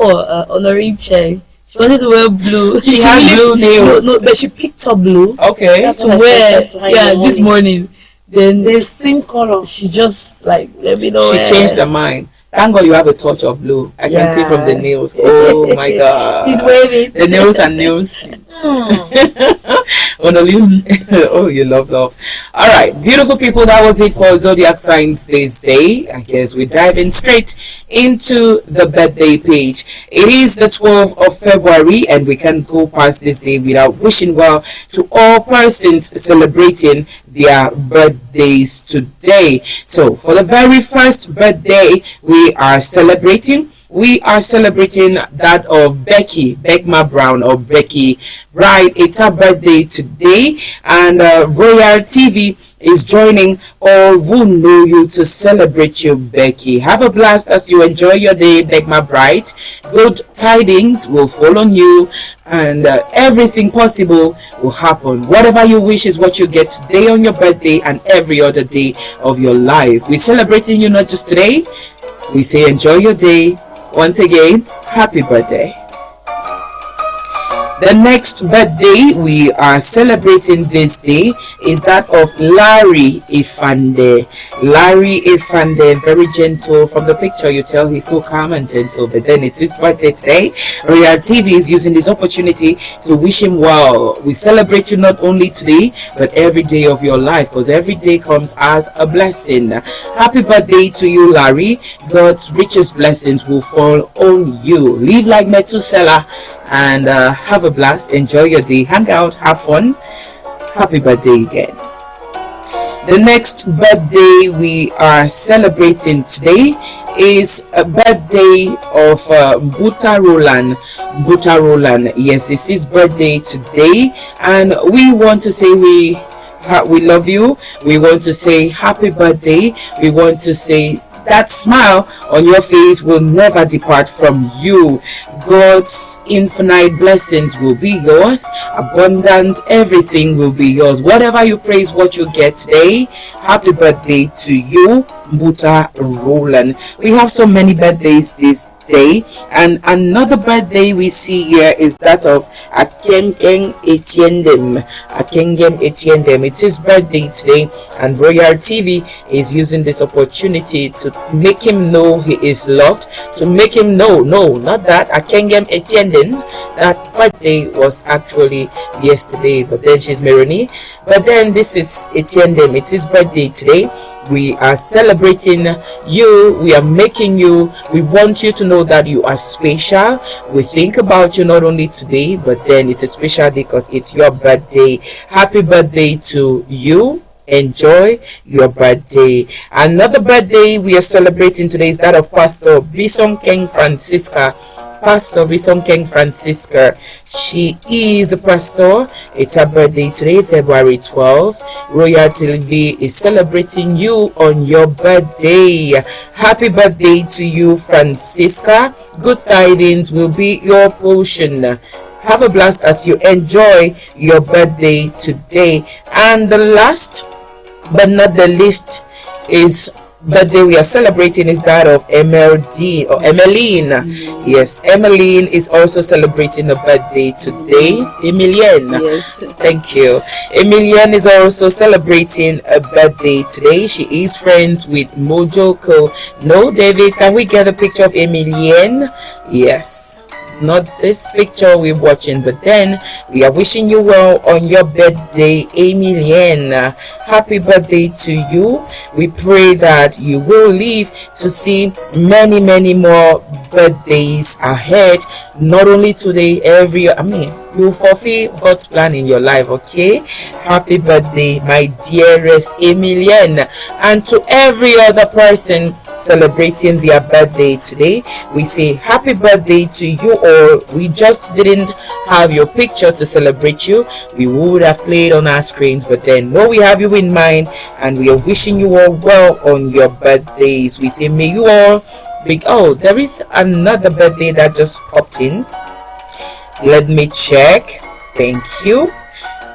Speaker 1: Honoring Che, she wanted to wear blue.
Speaker 5: She has blue nails.
Speaker 1: No, but she picked up blue.
Speaker 5: Okay.
Speaker 1: To wear, this morning. Then
Speaker 2: the same color.
Speaker 1: She just like, let me know.
Speaker 5: She changed her mind. Thank God you have a touch of blue. I can see from the nails. Oh my God.
Speaker 1: He's waving.
Speaker 5: The nails and nails. Oh, you love. All right, beautiful people, that was it for Zodiac Signs this day. I guess we're diving straight into the birthday page. It is the 12th of February, and we can't go past this day without wishing well to all persons celebrating their birthdays today. So for the very first birthday we are celebrating that of Becky Beckma Brown, or Becky. Right, it's her birthday today, and Royal TV is joining all who know you to celebrate you, Becky. Have a blast as you enjoy your day, Beckma Bright. Good tidings will fall on you, and everything possible will happen. Whatever you wish is what you get today on your birthday and every other day of your life. We're celebrating you not just today. We say enjoy your day. Once again, happy birthday. The next birthday we are celebrating this day is that of Larry Ifande. Larry Ifande, very gentle. From the picture you tell he's so calm and gentle, but then it's his birthday today. Royal TV is using this opportunity to wish him well. We celebrate you not only today but every day of your life, because every day comes as a blessing. Happy birthday to you, Larry. God's richest blessings will fall on you. Live like Methuselah and have a blast. Enjoy your day, hang out, have fun. Happy birthday again. The next birthday we are celebrating today is a birthday of Buta Roland. Yes, it's his birthday today, and we want to say we love you. We want to say happy birthday. We want to say that smile on your face will never depart from you. God's infinite blessings will be yours. Abundant everything will be yours. Whatever you praise, what you get today. Happy birthday to you, Buta Roland. We have so many birthdays this day, and another birthday we see here is that of Akengem Etiendem. It's his birthday today, and Royal TV is using this opportunity to make him know he is loved, to make him know, no, not that Akengem Etiendem, that birthday was actually yesterday, but then she's Meroni, but then this is Etiendem. It's his birthday today. We are celebrating you. We are making you. We want you to know that you are special. We think about you not only today, but then it's a special day because it's your birthday. Happy birthday to you. Enjoy your birthday. Another birthday we are celebrating today is that of Pastor Bison King Francisca. Pastor Bison King Francisca. She is a pastor. It's her birthday today, February 12th. Royal TV is celebrating you on your birthday. Happy birthday to you, Francisca. Good tidings will be your portion. Have a blast as you enjoy your birthday today. And the last but not the least is birthday we are celebrating is that of MLD or Emmeline. Yes, Emmeline is also celebrating a birthday today. Emilienne.
Speaker 1: Yes.
Speaker 5: Thank you. Emilienne is also celebrating a birthday today. She is friends with Mojoko. No, David, can we get a picture of Emilienne? Yes. Not this picture we're watching, but then we are wishing you well on your birthday, Emilienne. Happy birthday to you. We pray that you will live to see many more birthdays ahead, not only today, you fulfill God's plan in your life. Okay, happy birthday, my dearest Emilienne. And to every other person celebrating their birthday today, we say happy birthday to you all. We just didn't have your pictures to celebrate you. We would have played on our screens, but then no, we have you in mind, and we are wishing you all well on your birthdays. We say may you all oh, there is another birthday that just popped in. Let me check. Thank you.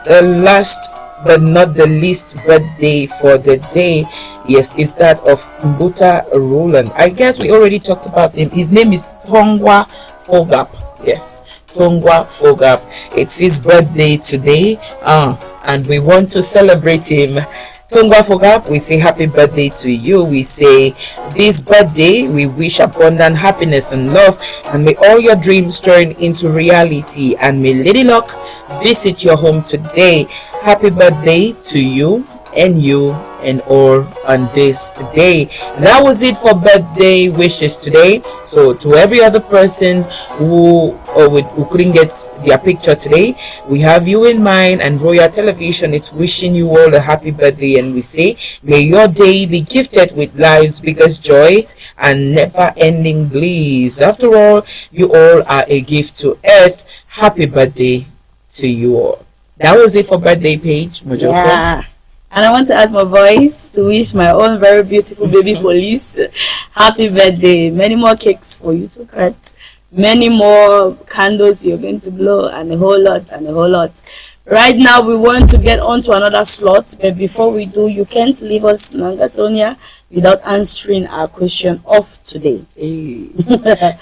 Speaker 5: The last but not the least birthday for the day, yes, is that of Mbuta Roland. I guess we already talked about him. His name is Tongwa Fogap. Yes, Tongwa Fogap. It's his birthday today, and we want to celebrate him. Tongwa Fogap, we say happy birthday to you. We say this birthday, we wish abundant happiness and love, and may all your dreams turn into reality, and may Lady Luck visit your home today. Happy birthday to you and all on this day. That was it for birthday wishes today. So to every other person who couldn't get their picture today, we have you in mind, and Royal Television is wishing you all a happy birthday, and we say may your day be gifted with life's biggest joy and never-ending bliss. After all, you all are a gift to earth. Happy birthday to you all. That was it for birthday page, Mojoko.
Speaker 1: Yeah. And I want to add my voice to wish my own very beautiful baby police happy birthday. Many more cakes for you to cut. Many more candles you're going to blow, and a whole lot. Right now, we want to get on to another slot. But before we do, you can't leave us, Nanga Sonia, without answering our question of today.
Speaker 5: Hey.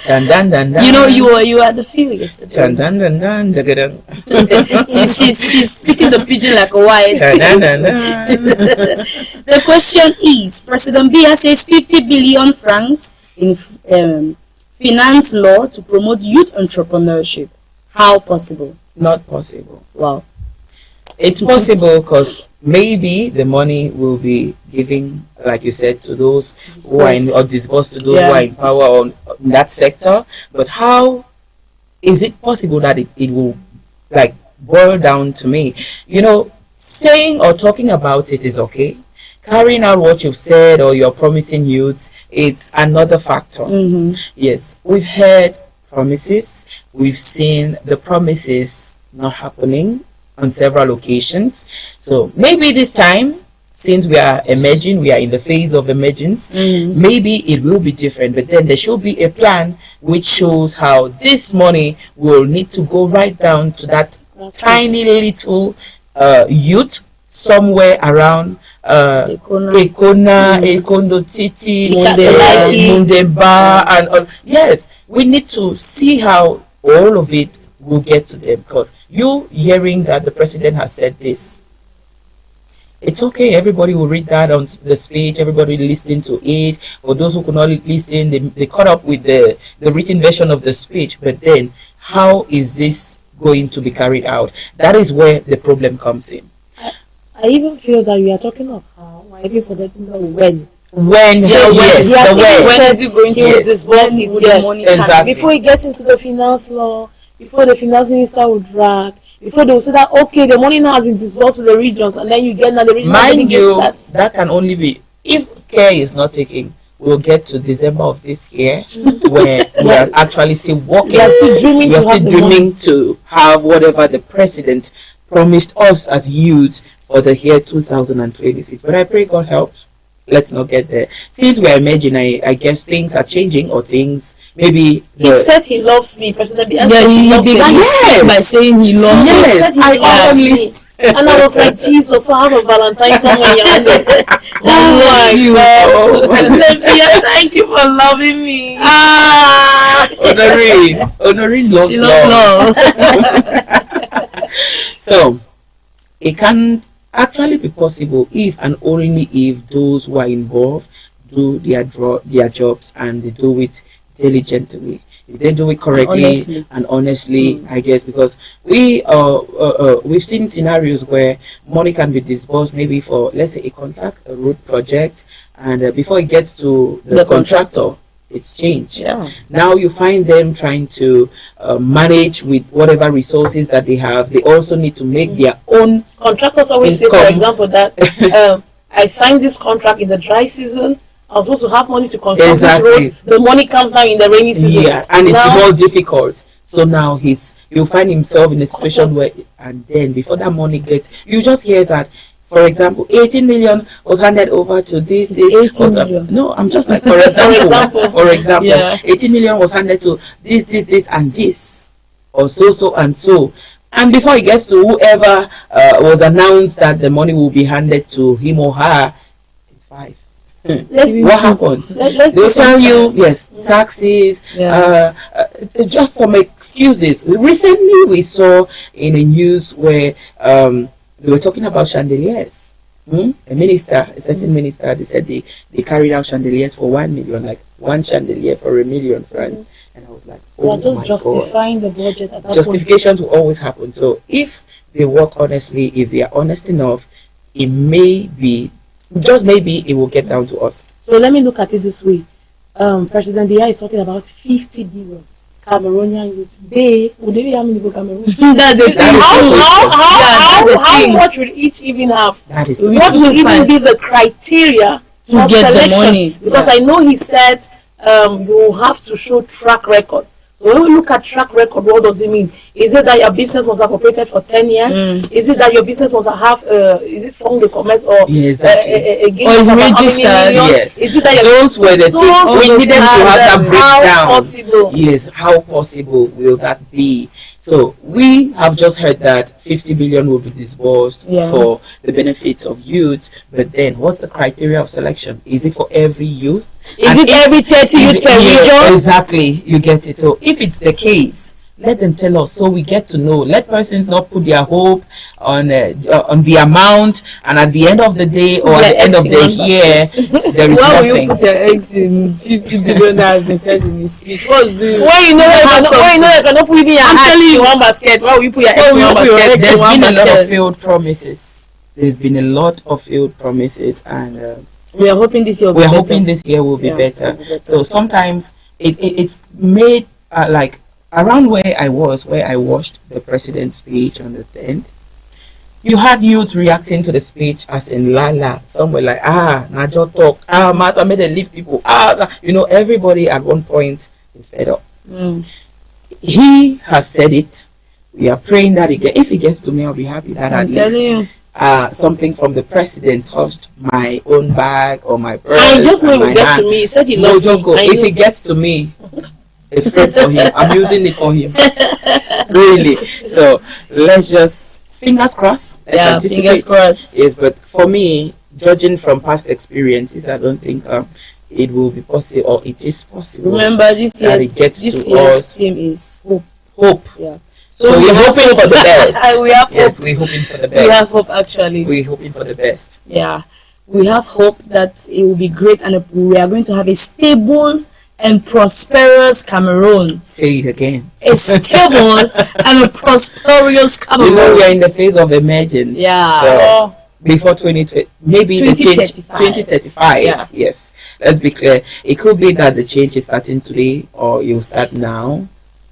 Speaker 5: Dun, dun, dun, dun.
Speaker 1: You know, you were at the field yesterday.
Speaker 5: Dun, dun, dun, dun, dun, dun.
Speaker 1: she's speaking the pidgin like a white.
Speaker 5: Dun, dun, dun, dun.
Speaker 1: The question is, President Biya says 50 billion francs in finance law to promote youth entrepreneurship. How possible?
Speaker 5: Not possible.
Speaker 1: Wow.
Speaker 5: It's possible because maybe the money will be given, like you said, to those who are in, or disbursed to those who are in power on that sector. But how is it possible that it will like boil down to me? You know, saying or talking about it is okay. Carrying out what you've said or you're promising youth, it's another factor. Yes, we've heard promises. We've seen the promises not happening on several occasions. So maybe this time, since we are emerging, we are in the phase of emergence, maybe it will be different. But then there should be a plan which shows how this money will need to go right down to that tiny little youth somewhere around Ekona, Ekondo Titi, Mundemba, and all. Yes, we need to see how all of it will get to them, because you hearing that the president has said this, it's okay, everybody will read that on the speech, everybody listening to it. For those who could not listen, they caught up with the written version of the speech. But then how is this going to be carried out? That is where the problem comes in.
Speaker 2: I even feel that you are talking of how, I even forget to know when.
Speaker 5: When is
Speaker 1: it going to
Speaker 2: disburse it?
Speaker 1: The money
Speaker 5: exactly.
Speaker 2: Before it gets into the finance law, before the finance minister would drag, before they will say that okay, the money now has been disbursed to the regions, and then you get now the regions.
Speaker 5: Mind you, that can only be if care is not taken. We'll get to December of this year where we are actually still working.
Speaker 2: We are still dreaming
Speaker 5: to have whatever the president promised us as youth for the year 2026. But I pray God helps. Let's not get there. Since we are emerging, I guess things are changing, or things maybe.
Speaker 2: He said he loves me, President.
Speaker 1: He began his speech by saying he loves me.
Speaker 5: Yes, I always.
Speaker 2: And I was like, Jesus, so I have a Valentine somewhere around there.
Speaker 5: Oh my God.
Speaker 2: President Biya, thank you for loving me.
Speaker 5: Honoring loves
Speaker 1: She loves love.
Speaker 5: So it can actually be possible if and only if those who are involved do their jobs, and they do it diligently. If they do it correctly and honestly, I guess, because we've seen scenarios where money can be disbursed maybe for, let's say, a road project, and before it gets to the contractor, it's changed.
Speaker 1: Yeah.
Speaker 5: Now you find them trying to manage with whatever resources that they have. They also need to make their own.
Speaker 2: Contractors always
Speaker 5: income.
Speaker 2: say, for example, that I signed this contract in the dry season. I was supposed to have money to construct this road. The money comes down in the rainy season.
Speaker 5: Yeah, and it's more difficult. So now he'll find himself in a situation where, and then before that money gets, you just hear that. For example, 18 million was handed over to this.
Speaker 1: 18 million.
Speaker 5: No, I'm just like, for example,
Speaker 1: yeah.
Speaker 5: 18 million was handed to this, and this, or so, and so. And before it gets to whoever was announced that the money will be handed to him or her, it's 5. What happens? They'll tell you, yes, taxes, just some excuses. Recently, we saw in the news where they were talking about chandeliers. A minister, a certain minister, they said they carried out chandeliers for 1 million, like one chandelier for £1 million. And I was like, oh,
Speaker 2: they're just justifying the budget at that
Speaker 5: justifications will always happen. So if they work honestly, if they are honest enough, it may be, just maybe, it will get down to us.
Speaker 2: So let me look at it this way. President Biya is talking about 50 billion Cameroonian youths. Would they be how many go Cameroon?
Speaker 1: That's it.
Speaker 2: How much would each even have?
Speaker 5: That is
Speaker 2: What will even be the criteria
Speaker 1: to
Speaker 2: for
Speaker 1: get
Speaker 2: selection?
Speaker 1: the money?
Speaker 2: Because I know he said you have to show track record. So when we look at track record, what does it mean? Is it that your business was operated for 10 years? Is it that your business was is it from the commerce or
Speaker 5: exactly.
Speaker 2: or
Speaker 1: is registered?
Speaker 5: Yes.
Speaker 2: Is it that
Speaker 5: those were the things we needed to have that breakdown.
Speaker 2: How possible?
Speaker 5: Yes, how possible will that be? So we have just heard that 50 billion will be disbursed for the benefits of youth, but then what's the criteria of selection? Is it for every youth?
Speaker 2: Is it every 30 youth per region?
Speaker 5: Exactly, you get it. So if it's the case, let them tell us so we get to know. Let persons not put their hope on the amount, and at the end of the day or at the end of the year, there is
Speaker 1: Why
Speaker 5: nothing.
Speaker 1: will you put your eggs in 50 billion that has been said in his speech? What's the
Speaker 2: When you know you cannot put even your eggs in one basket, why will you put your eggs in one basket?
Speaker 5: There's been a lot of failed promises. There's been a lot of failed promises, and
Speaker 1: we are hoping this year.
Speaker 5: We're hoping this year will be better. So sometimes it's made like around where I watched the president's speech on the 10th. You had youth reacting to the speech as in Lala. Some were like, Najo talk, Master made them leave people. Everybody at one point is fed up. He has said it. We are praying that if he gets to me, I'll be happy that at least something from the president touched my own bag or my purse.
Speaker 2: I just know he get to me. He said he loves me.
Speaker 5: If he gets to me, it's free for him. I'm using it for him. Really. So let's just fingers crossed.
Speaker 1: Fingers crossed.
Speaker 5: Yes, but for me, judging from past experiences, I don't think it will be possible, or it is possible.
Speaker 1: Remember, this year's team is
Speaker 5: hope.
Speaker 1: Yeah.
Speaker 5: So we're hoping for the best.
Speaker 1: We have hope.
Speaker 5: Yes, we're hoping for the best.
Speaker 1: We have hope, actually.
Speaker 5: We're hoping for the best.
Speaker 1: Yeah. We have hope that it will be great, and we are going to have a stable and prosperous Cameroon.
Speaker 5: Say it again.
Speaker 1: A stable and a prosperous Cameroon.
Speaker 5: We are in the phase of emergence.
Speaker 1: Yeah.
Speaker 5: So before 2020, maybe
Speaker 1: 2035.
Speaker 5: 2035. Yeah. Yes. Let's be clear. It could be that the change is starting today, or it will start now.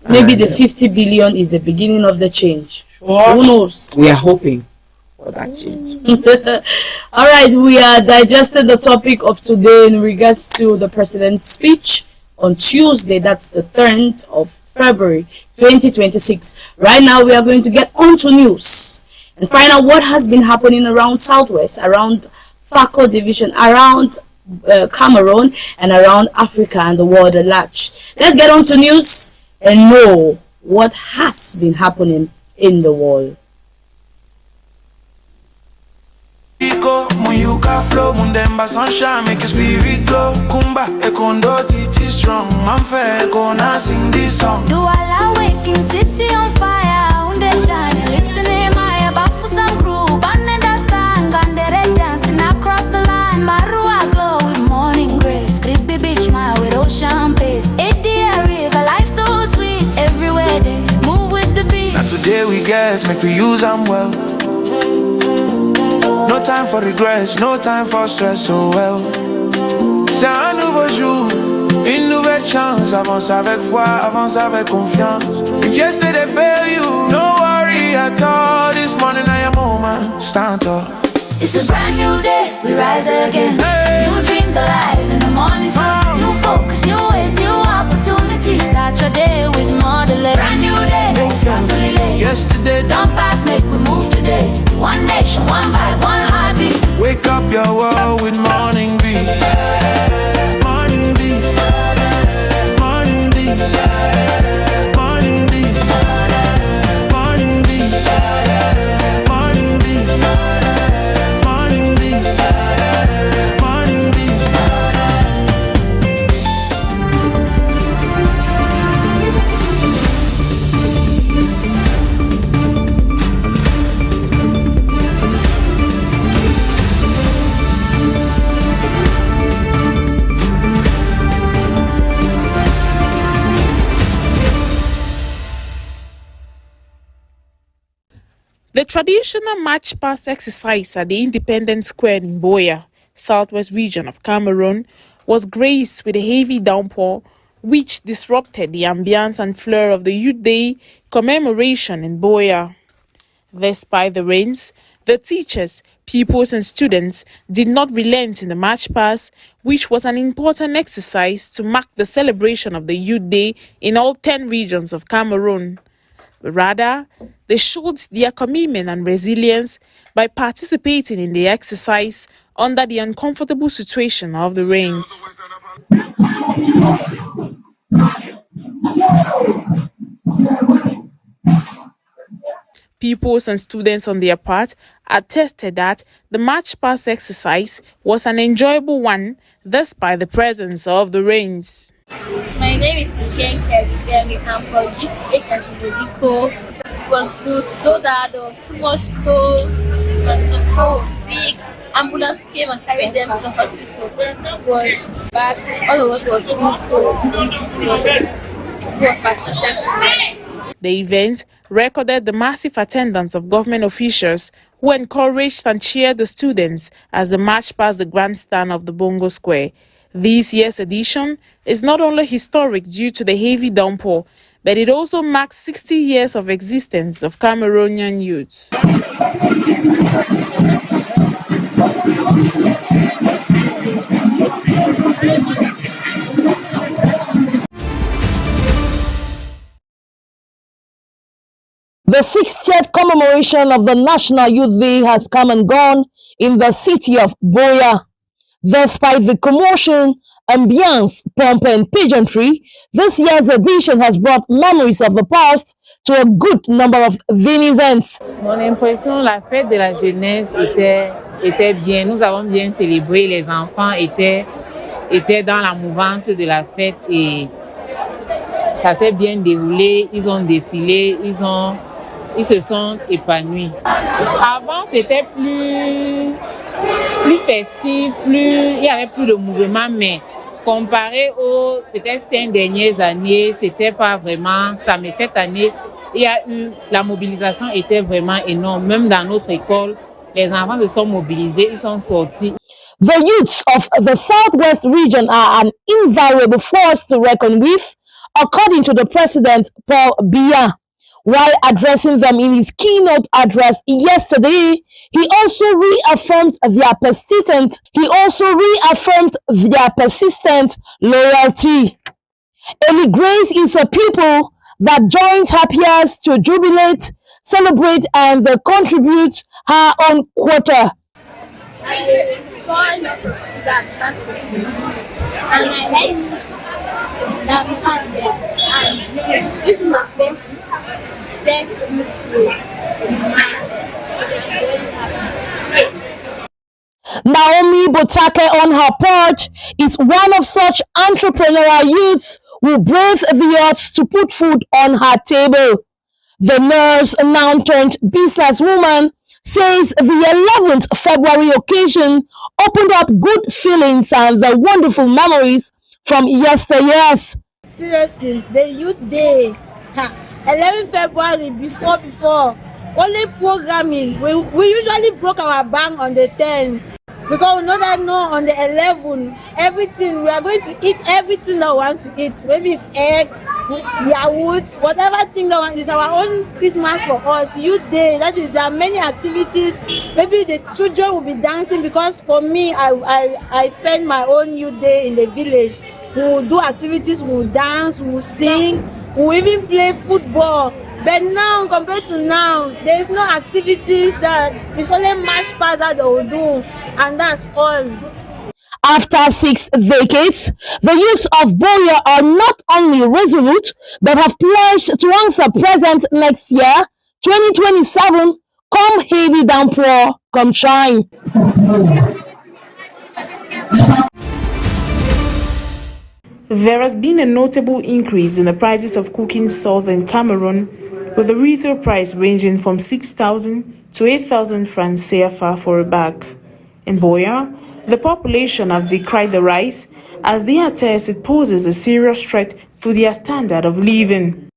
Speaker 1: Maybe the 50 billion is the beginning of the change.
Speaker 2: Sure.
Speaker 1: Who knows?
Speaker 5: We are hoping for that change.
Speaker 1: All right, we are digesting the topic of today in regards to the president's speech on Tuesday. That's the 3rd of February 2026. Right now, we are going to get on to news and find out what has been happening around Southwest, around Fako Division, around Cameroon, and around Africa and the world at large. Let's get on to news and know what has been happening in the world.
Speaker 3: Flow, Mundemba sunshine, make your spirit glow. Kumba, Ekondo, Titi strong. Manfe, Ekona, sing this song.
Speaker 4: Do I waking city on fire? Unde shine, lifting in my above for some crew. Banning the stand, Gandere dancing across the line. Marua glow with morning grace. Creepy beach, my with ocean pace. 80 river, life so sweet. Everywhere they move with the beat.
Speaker 3: Now today we get, make we use them well. No time for regrets, no time for stress, so well. C'est un nouveau jour, une nouvelle chance. Avance avec foi, avance avec confiance. If yesterday failed you, no worry at all. This morning I am moment, stand up.
Speaker 4: It's a brand new day, we rise again. Hey. New dreams alive in the morning sun. New focus, new ways, new opportunities. Start your day with more delay. Brand new day, no family late.
Speaker 3: Yesterday
Speaker 4: don't pass, make we move today. One nation, one vibe, one heartbeat.
Speaker 3: Wake up your world with morning breeze. Morning breeze. Morning breeze. Morning breeze. Morning breeze.
Speaker 6: The traditional march past exercise at the Independence Square in Boya, southwest region of Cameroon, was graced with a heavy downpour which disrupted the ambience and flair of the Youth Day commemoration in Boya. Despite the rains, the teachers, pupils and students did not relent in the march past, which was an important exercise to mark the celebration of the Youth Day in all 10 regions of Cameroon. Rather, they showed their commitment and resilience by participating in the exercise under the uncomfortable situation of the rains. Pupils and students on their part attested that the march past exercise was an enjoyable one despite the presence of the rains.
Speaker 7: My name is Ken Kelly. I'm from GTH Bodico. It was good, so that there was too much cold, and some people were sick. Ambulance came and carried them to the hospital. Was back, all of us was good, so it was fantastic.
Speaker 6: The event recorded the massive attendance of government officials who encouraged and cheered the students as they marched past the grandstand of the Bongo Square. This year's edition is not only historic due to the heavy downpour, but it also marks 60 years of existence of Cameroonian youth.
Speaker 8: The 60th commemoration of the National Youth Day has come and gone in the city of Boya. Despite the commotion, ambience, pomp and pageantry, this year's edition has brought memories of the past to a good number of denizens.
Speaker 9: Mon impression, la fête de la jeunesse était bien. Nous avons bien célébré. Les enfants étaient dans la mouvance de la fête et ça s'est bien déroulé. Ils ont défilé, ils se sont épanouis. Avant, c'était plus festif, il y avait plus de mouvement, mais comparé aux peut-être 5 dernières années, c'était pas vraiment ça. Mais cette année, la mobilisation était vraiment énorme. Même dans notre école, les enfants se sont mobilisés, ils sont sortis.
Speaker 8: The youths of the Southwest region are an invariable force to reckon with, according to the president, Paul Biya. While addressing them in his keynote address yesterday, he also reaffirmed their persistent loyalty. Ellie Grace is a people that joins her peers to jubilate, celebrate, and contribute her own quota.
Speaker 7: I saw that and I had that and this is my best
Speaker 8: Naomi Botake, on her part, is one of such entrepreneurial youths who brave the odds to put food on her table. The nurse, now turned businesswoman, says the 11th February occasion opened up good feelings and the wonderful memories from yesteryears.
Speaker 10: Seriously, the Youth Day, 11 February, before, only programming. We usually broke our bank on the 10th because we know that on the 11th, everything, we are going to eat everything that we want to eat. Maybe it's egg, yogurt, whatever thing that is our own Christmas for us. Youth Day, that is, there are many activities. Maybe the children will be dancing because for me, I spend my own Youth Day in the village. We will do activities, we will dance, we will sing, we will even play football. But now, compared to now, there is no activities that it's only march past that they will do, and that's all.
Speaker 8: After 6 decades, the youths of Boya are not only resolute, but have pledged to answer present next year, 2027, come heavy downpour, come shine.
Speaker 6: There has been a notable increase in the prices of cooking salt in Cameroon, with the retail price ranging from 6,000 to 8,000 francs CFA for a bag. In Boya, the population have decried the rise, as they attest it poses a serious threat to their standard of living.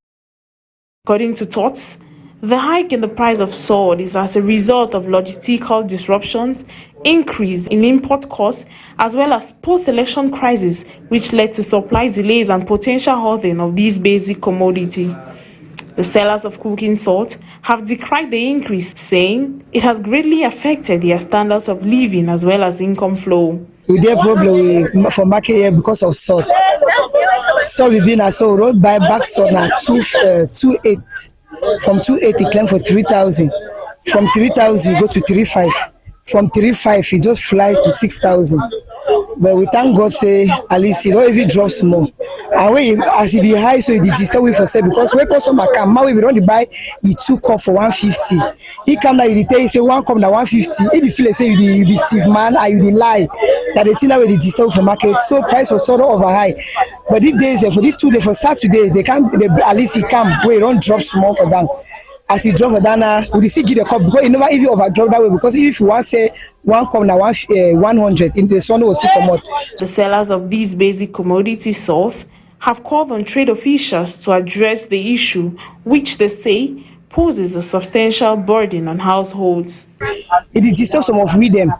Speaker 6: According to thoughts, The hike in the price of salt is as a result of logistical disruptions, increase in import costs, as well as post-election crisis, which led to supply delays and potential halting of these basic commodity. The sellers of cooking salt have decried the increase, saying it has greatly affected their standards of living as well as income flow.
Speaker 11: We get problem for market here because of salt. Salt we been so road by back salt now 2.8. From 280 claim for 3,000. From 3,000 go to 3.5. From 3.5 it just fly to 6,000. But we thank God say at least it don't even drop small. And when as it be high, so it disturb we for say because when customer come, now we don't buy it 2 cup for 150. He come now he tell you say 1 cup now 150. If you feel like say you be thief man and you be lie, that they see now they disturb for market. So price was sort of over high. But these days for these 2 days for Saturday they can't at least he come where it don't drop small for them. As you drop for Dana, we still give the cup because you never even overdrop that way. Because if you want say 1 cup now 100, in the sun will still come out.
Speaker 6: The sellers of these basic commodity salt have called on trade officials to address the issue, which they say poses a substantial burden on households.
Speaker 11: It is disturb some of we them.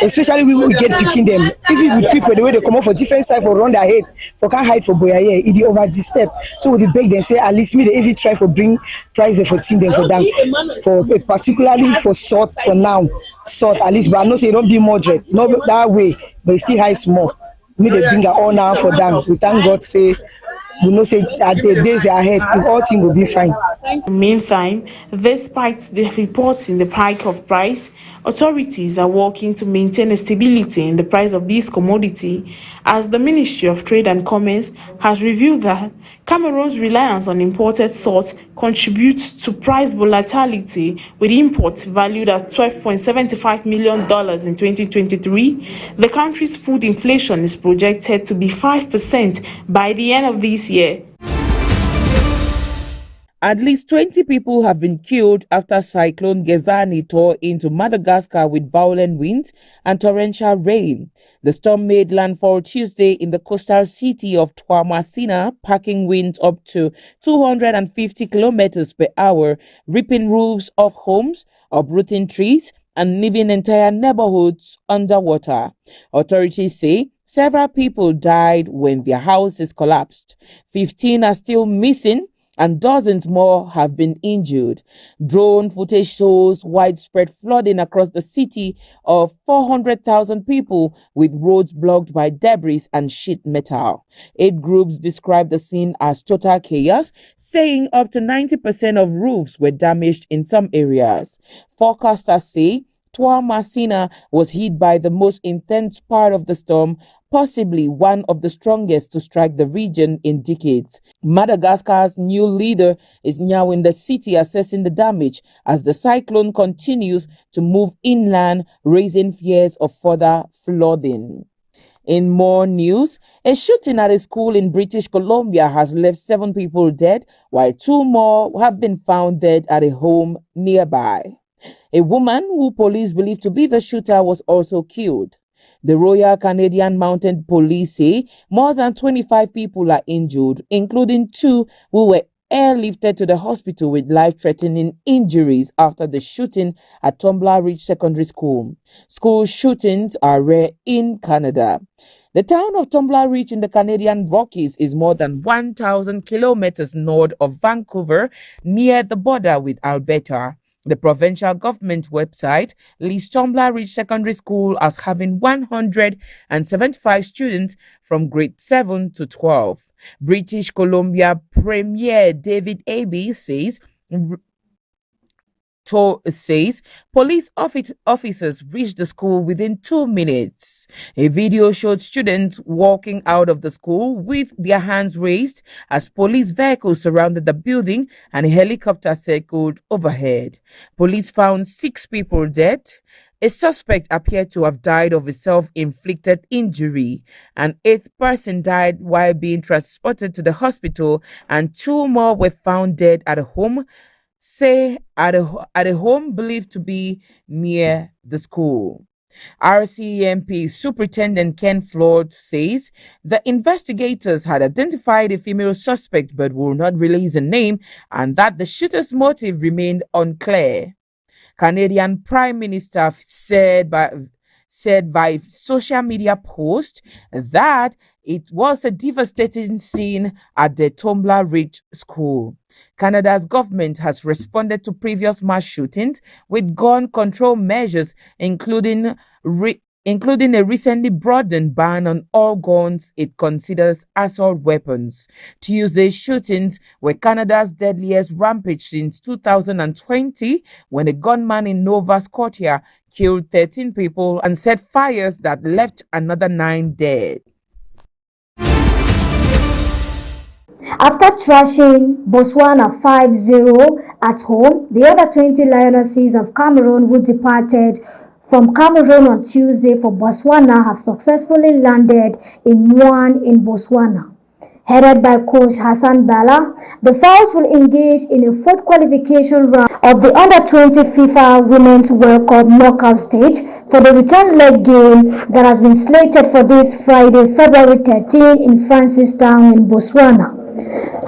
Speaker 11: Especially we get picking them. Even with people, the way they come out for different side for run their head, for can't hide for boya here, it be over the step. So we beg them say at least me they even try for bring price for team them for them. For particularly for salt for now. Salt at least, but I know say don't be moderate, not that way, but it's still high small. Me they bring it all now for them. We thank God say we know say that the days ahead, all things will be fine.
Speaker 6: Meantime, despite the reports in the hike of price, authorities are working to maintain a stability in the price of this commodity, as the Ministry of Trade and Commerce has revealed that Cameroon's reliance on imported salt contributes to price volatility, with imports valued at $12.75 million in 2023. The country's food inflation is projected to be 5% by the end of this year.
Speaker 5: At least 20 people have been killed after Cyclone Gezani tore into Madagascar with violent winds and torrential rain. The storm made landfall Tuesday in the coastal city of Tuamasina, packing winds up to 250 kilometers per hour, ripping roofs of homes, uprooting trees, and leaving entire neighborhoods underwater. Authorities say several people died when their houses collapsed. 15 are still missing, and dozens more have been injured. Drone footage shows widespread flooding across the city of 400,000 people, with roads blocked by debris and sheet metal. Aid groups describe the scene as total chaos, saying up to 90% of roofs were damaged in some areas. Forecasters say Tuamasina was hit by the most intense part of the storm, possibly one of the strongest to strike the region in decades. Madagascar's new leader is now in the city assessing the damage as the cyclone continues to move inland, raising fears of further flooding. In more news, a shooting at a school in British Columbia has left 7 people dead, while 2 more have been found dead at a home nearby. A woman who police believe to be the shooter was also killed. The Royal Canadian Mounted Police say more than 25 people are injured, including 2 who were airlifted to the hospital with life-threatening injuries after the shooting at Tumbler Ridge Secondary School. School shootings are rare in Canada. The town of Tumbler Ridge in the Canadian Rockies is more than 1,000 kilometers north of Vancouver, near the border with Alberta. The provincial government website lists Tumbler Ridge Secondary School as having 175 students from grade 7 to 12. British Columbia Premier David Abbey says police officers reached the school within 2 minutes. A video showed students walking out of the school with their hands raised as police vehicles surrounded the building and a helicopter circled overhead. Police found 6 people dead. A suspect appeared to have died of a self-inflicted injury. An 8th person died while being transported to the hospital, and 2 more were found dead at a home believed to be near the school. RCEMP Superintendent Ken Floyd says the investigators had identified a female suspect but will not release a name and that the shooter's motive remained unclear. Canadian Prime Minister said by social media post that it was a devastating scene at the Tombla Ridge School. Canada's government has responded to previous mass shootings with gun control measures, including a recently broadened ban on all guns it considers assault weapons. Tuesday's shootings were Canada's deadliest rampage since 2020, when a gunman in Nova Scotia killed 13 people and set fires that left another 9 dead.
Speaker 12: After thrashing Botswana 5-0 at home, the other 20 Lionesses of Cameroon who departed from Cameroon on Tuesday for Botswana have successfully landed in Muan in Botswana. Headed by coach Hassan Bala, the Falcons will engage in a fourth qualification round of the Under-20 FIFA Women's World Cup knockout stage for the return leg game that has been slated for this Friday, February 13 in Francistown in Botswana.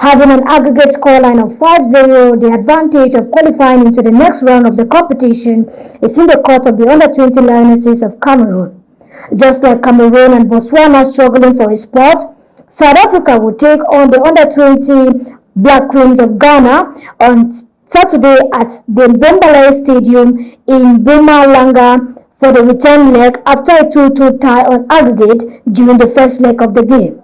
Speaker 12: Having an aggregate scoreline of 5-0, the advantage of qualifying into the next round of the competition is in the court of the Under-20 Lionesses of Cameroon. Just like Cameroon and Botswana struggling for a spot, South Africa will take on the Under-20 Black Queens of Ghana on Saturday at the Bembale Stadium in Mpumalanga for the return leg after a 2-2 tie on aggregate during the first leg of the game.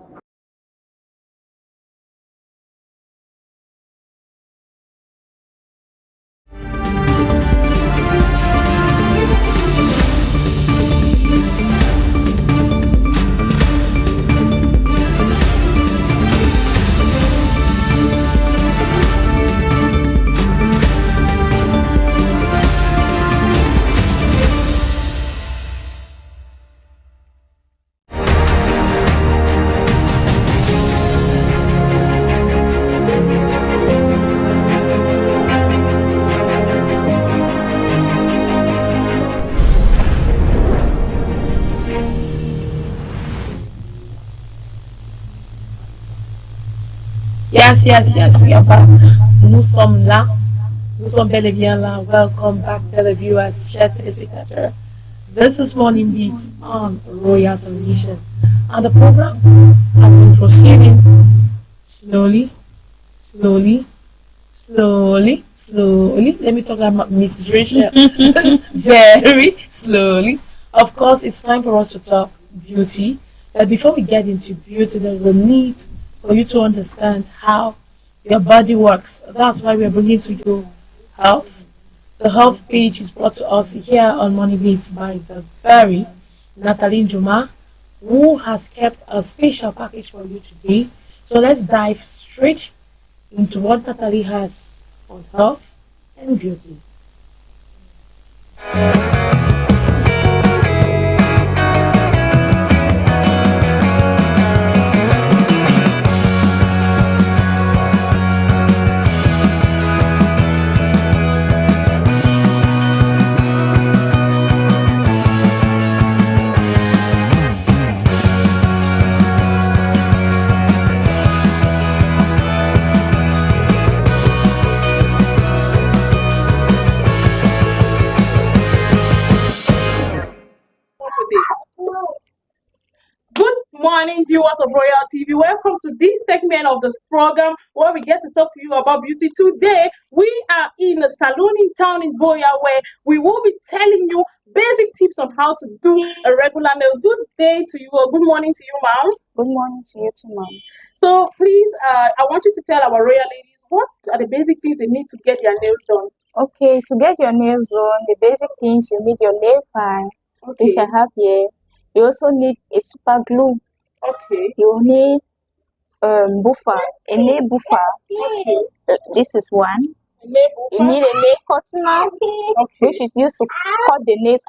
Speaker 2: Yes, we are back. Nous sommes là. Nous sommes bel et bien là. Welcome back, televiewers, chers téléspectateurs. This is Morning Beats on Royal Television. And the program has been proceeding slowly. Let me talk about Mrs. Rachel. Very slowly. Of course, it's time for us to talk beauty. But before we get into beauty, there's a need for you to understand how your body works. That's why we're bringing to you health. The health page is brought to us here on Money Beats by the very Natalie Juma, who has kept a special package for you today. So let's dive straight into what Natalie has on health and beauty.
Speaker 13: Morning viewers of Royal TV, welcome to this segment of this program where we get to talk to you about beauty. Today we are in a salon in town in Boya where we will be telling you basic tips on how to do a regular nails. Good day to you, or good morning to you, ma'am.
Speaker 14: Good morning to you too, ma'am.
Speaker 13: So please, I want you to tell our royal ladies what are the basic things they need to get their nails done.
Speaker 14: Okay, to get your nails done, the basic things you need your nail file, which I have here. You also need a super glue.
Speaker 13: Okay.
Speaker 14: You need buffer, a nail buffer. Okay. This is one. You need a nail cutner, which is used to cut the nails,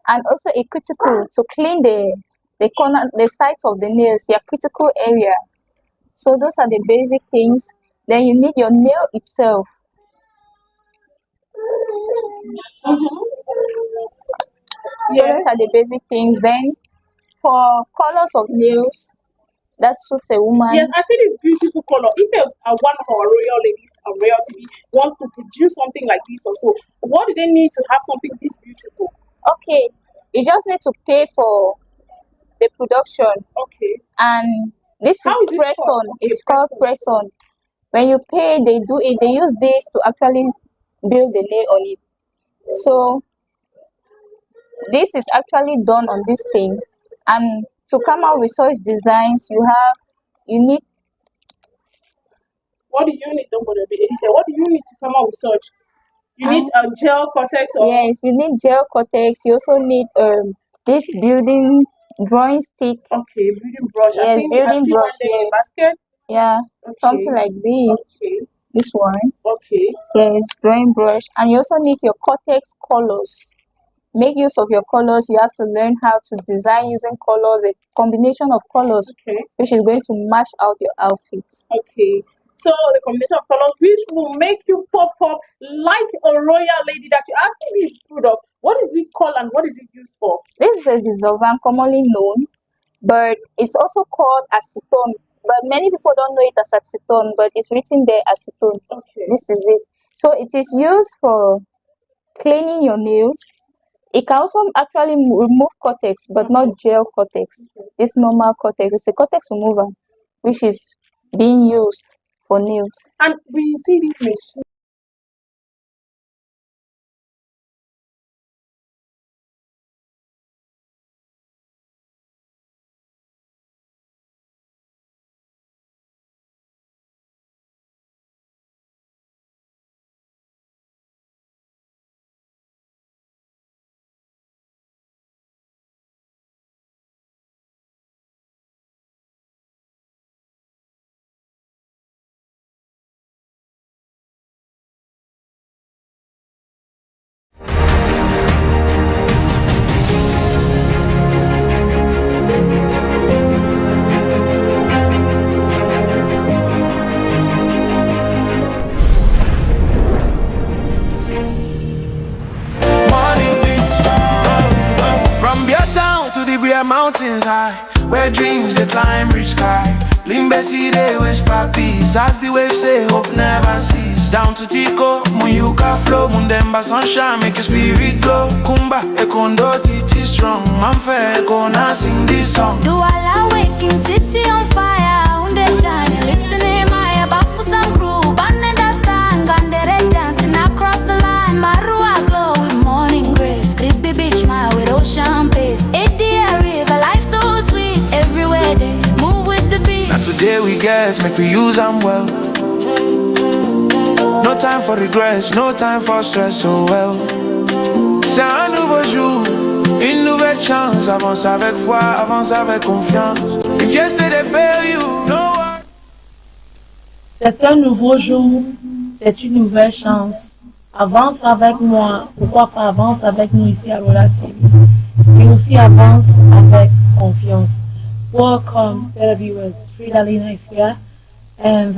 Speaker 14: and also a cuticle to clean the corner, the sides of the nails, your critical area. So those are the basic things. Then you need your nail itself. So those are the basic things. Then for colors of nails, that suits a woman.
Speaker 13: Yes, I see this beautiful color. If one of our royal ladies on Royal TV wants to produce something like this or so, what do they need to have something this beautiful?
Speaker 14: Okay, you just need to pay for the production.
Speaker 13: Okay.
Speaker 14: And this
Speaker 13: How
Speaker 14: is
Speaker 13: is this
Speaker 14: press
Speaker 13: called?
Speaker 14: on. It's called press on. When you pay, they do it. They use this to actually build the nail on it. So this is actually done on this thing. And to come out with such designs, you need.
Speaker 13: What do you need? What do you need to come out with such? You need a gel cortex or
Speaker 14: Yes, you need gel cortex. You also need this building drawing stick.
Speaker 13: Okay, building brush.
Speaker 14: Yes, building brush. Yes.
Speaker 13: Basket.
Speaker 14: Yeah,
Speaker 13: Okay.
Speaker 14: something like this.
Speaker 13: Okay.
Speaker 14: This one.
Speaker 13: Okay.
Speaker 14: Yes, drawing brush. And you also need your cortex colors. Make use of your colors. You have to learn how to design using colors, a combination of colors, which is going to match out your outfit.
Speaker 13: Okay. So the combination of colors which will make you pop up like a royal lady that you are seeing this product. What is it called and what is it used for?
Speaker 14: This is a dissolvant commonly known, but it's also called acetone. But many people don't know it as acetone, but it's written there acetone.
Speaker 13: Okay.
Speaker 14: This is it. So it is used for cleaning your nails. It can also actually remove cortex, but not gel cortex. This normal cortex is a cortex remover, which is being used for nails.
Speaker 13: And we see this machine.
Speaker 3: Mountains high, where dreams they climb reach sky. Limbesi they whisper peace, as the waves say hope never cease. Down to Tico, Muyuka flow, Mundemba sunshine make your spirit glow. Kumba, Ekondo, Titi strong, Manfe, Eko, now sing this song.
Speaker 4: Do all waking city on fire, unde shine, lifting in my back some crew, banning the stand, Gandere dancing across the line, Marua glow with morning grace, creepy beach my with ocean pace.
Speaker 3: Today we get, make we use them well. No time for regrets, no time for stress, so well. C'est un nouveau jour, une nouvelle chance. Avance avec foi, avance avec confiance. If yesterday failed you, no one.
Speaker 2: C'est un nouveau jour, c'est une nouvelle chance. Avance avec moi, pourquoi pas avance avec nous ici à Royal TV. Et aussi avance avec confiance. Welcome, viewers. Frida Lena is here, and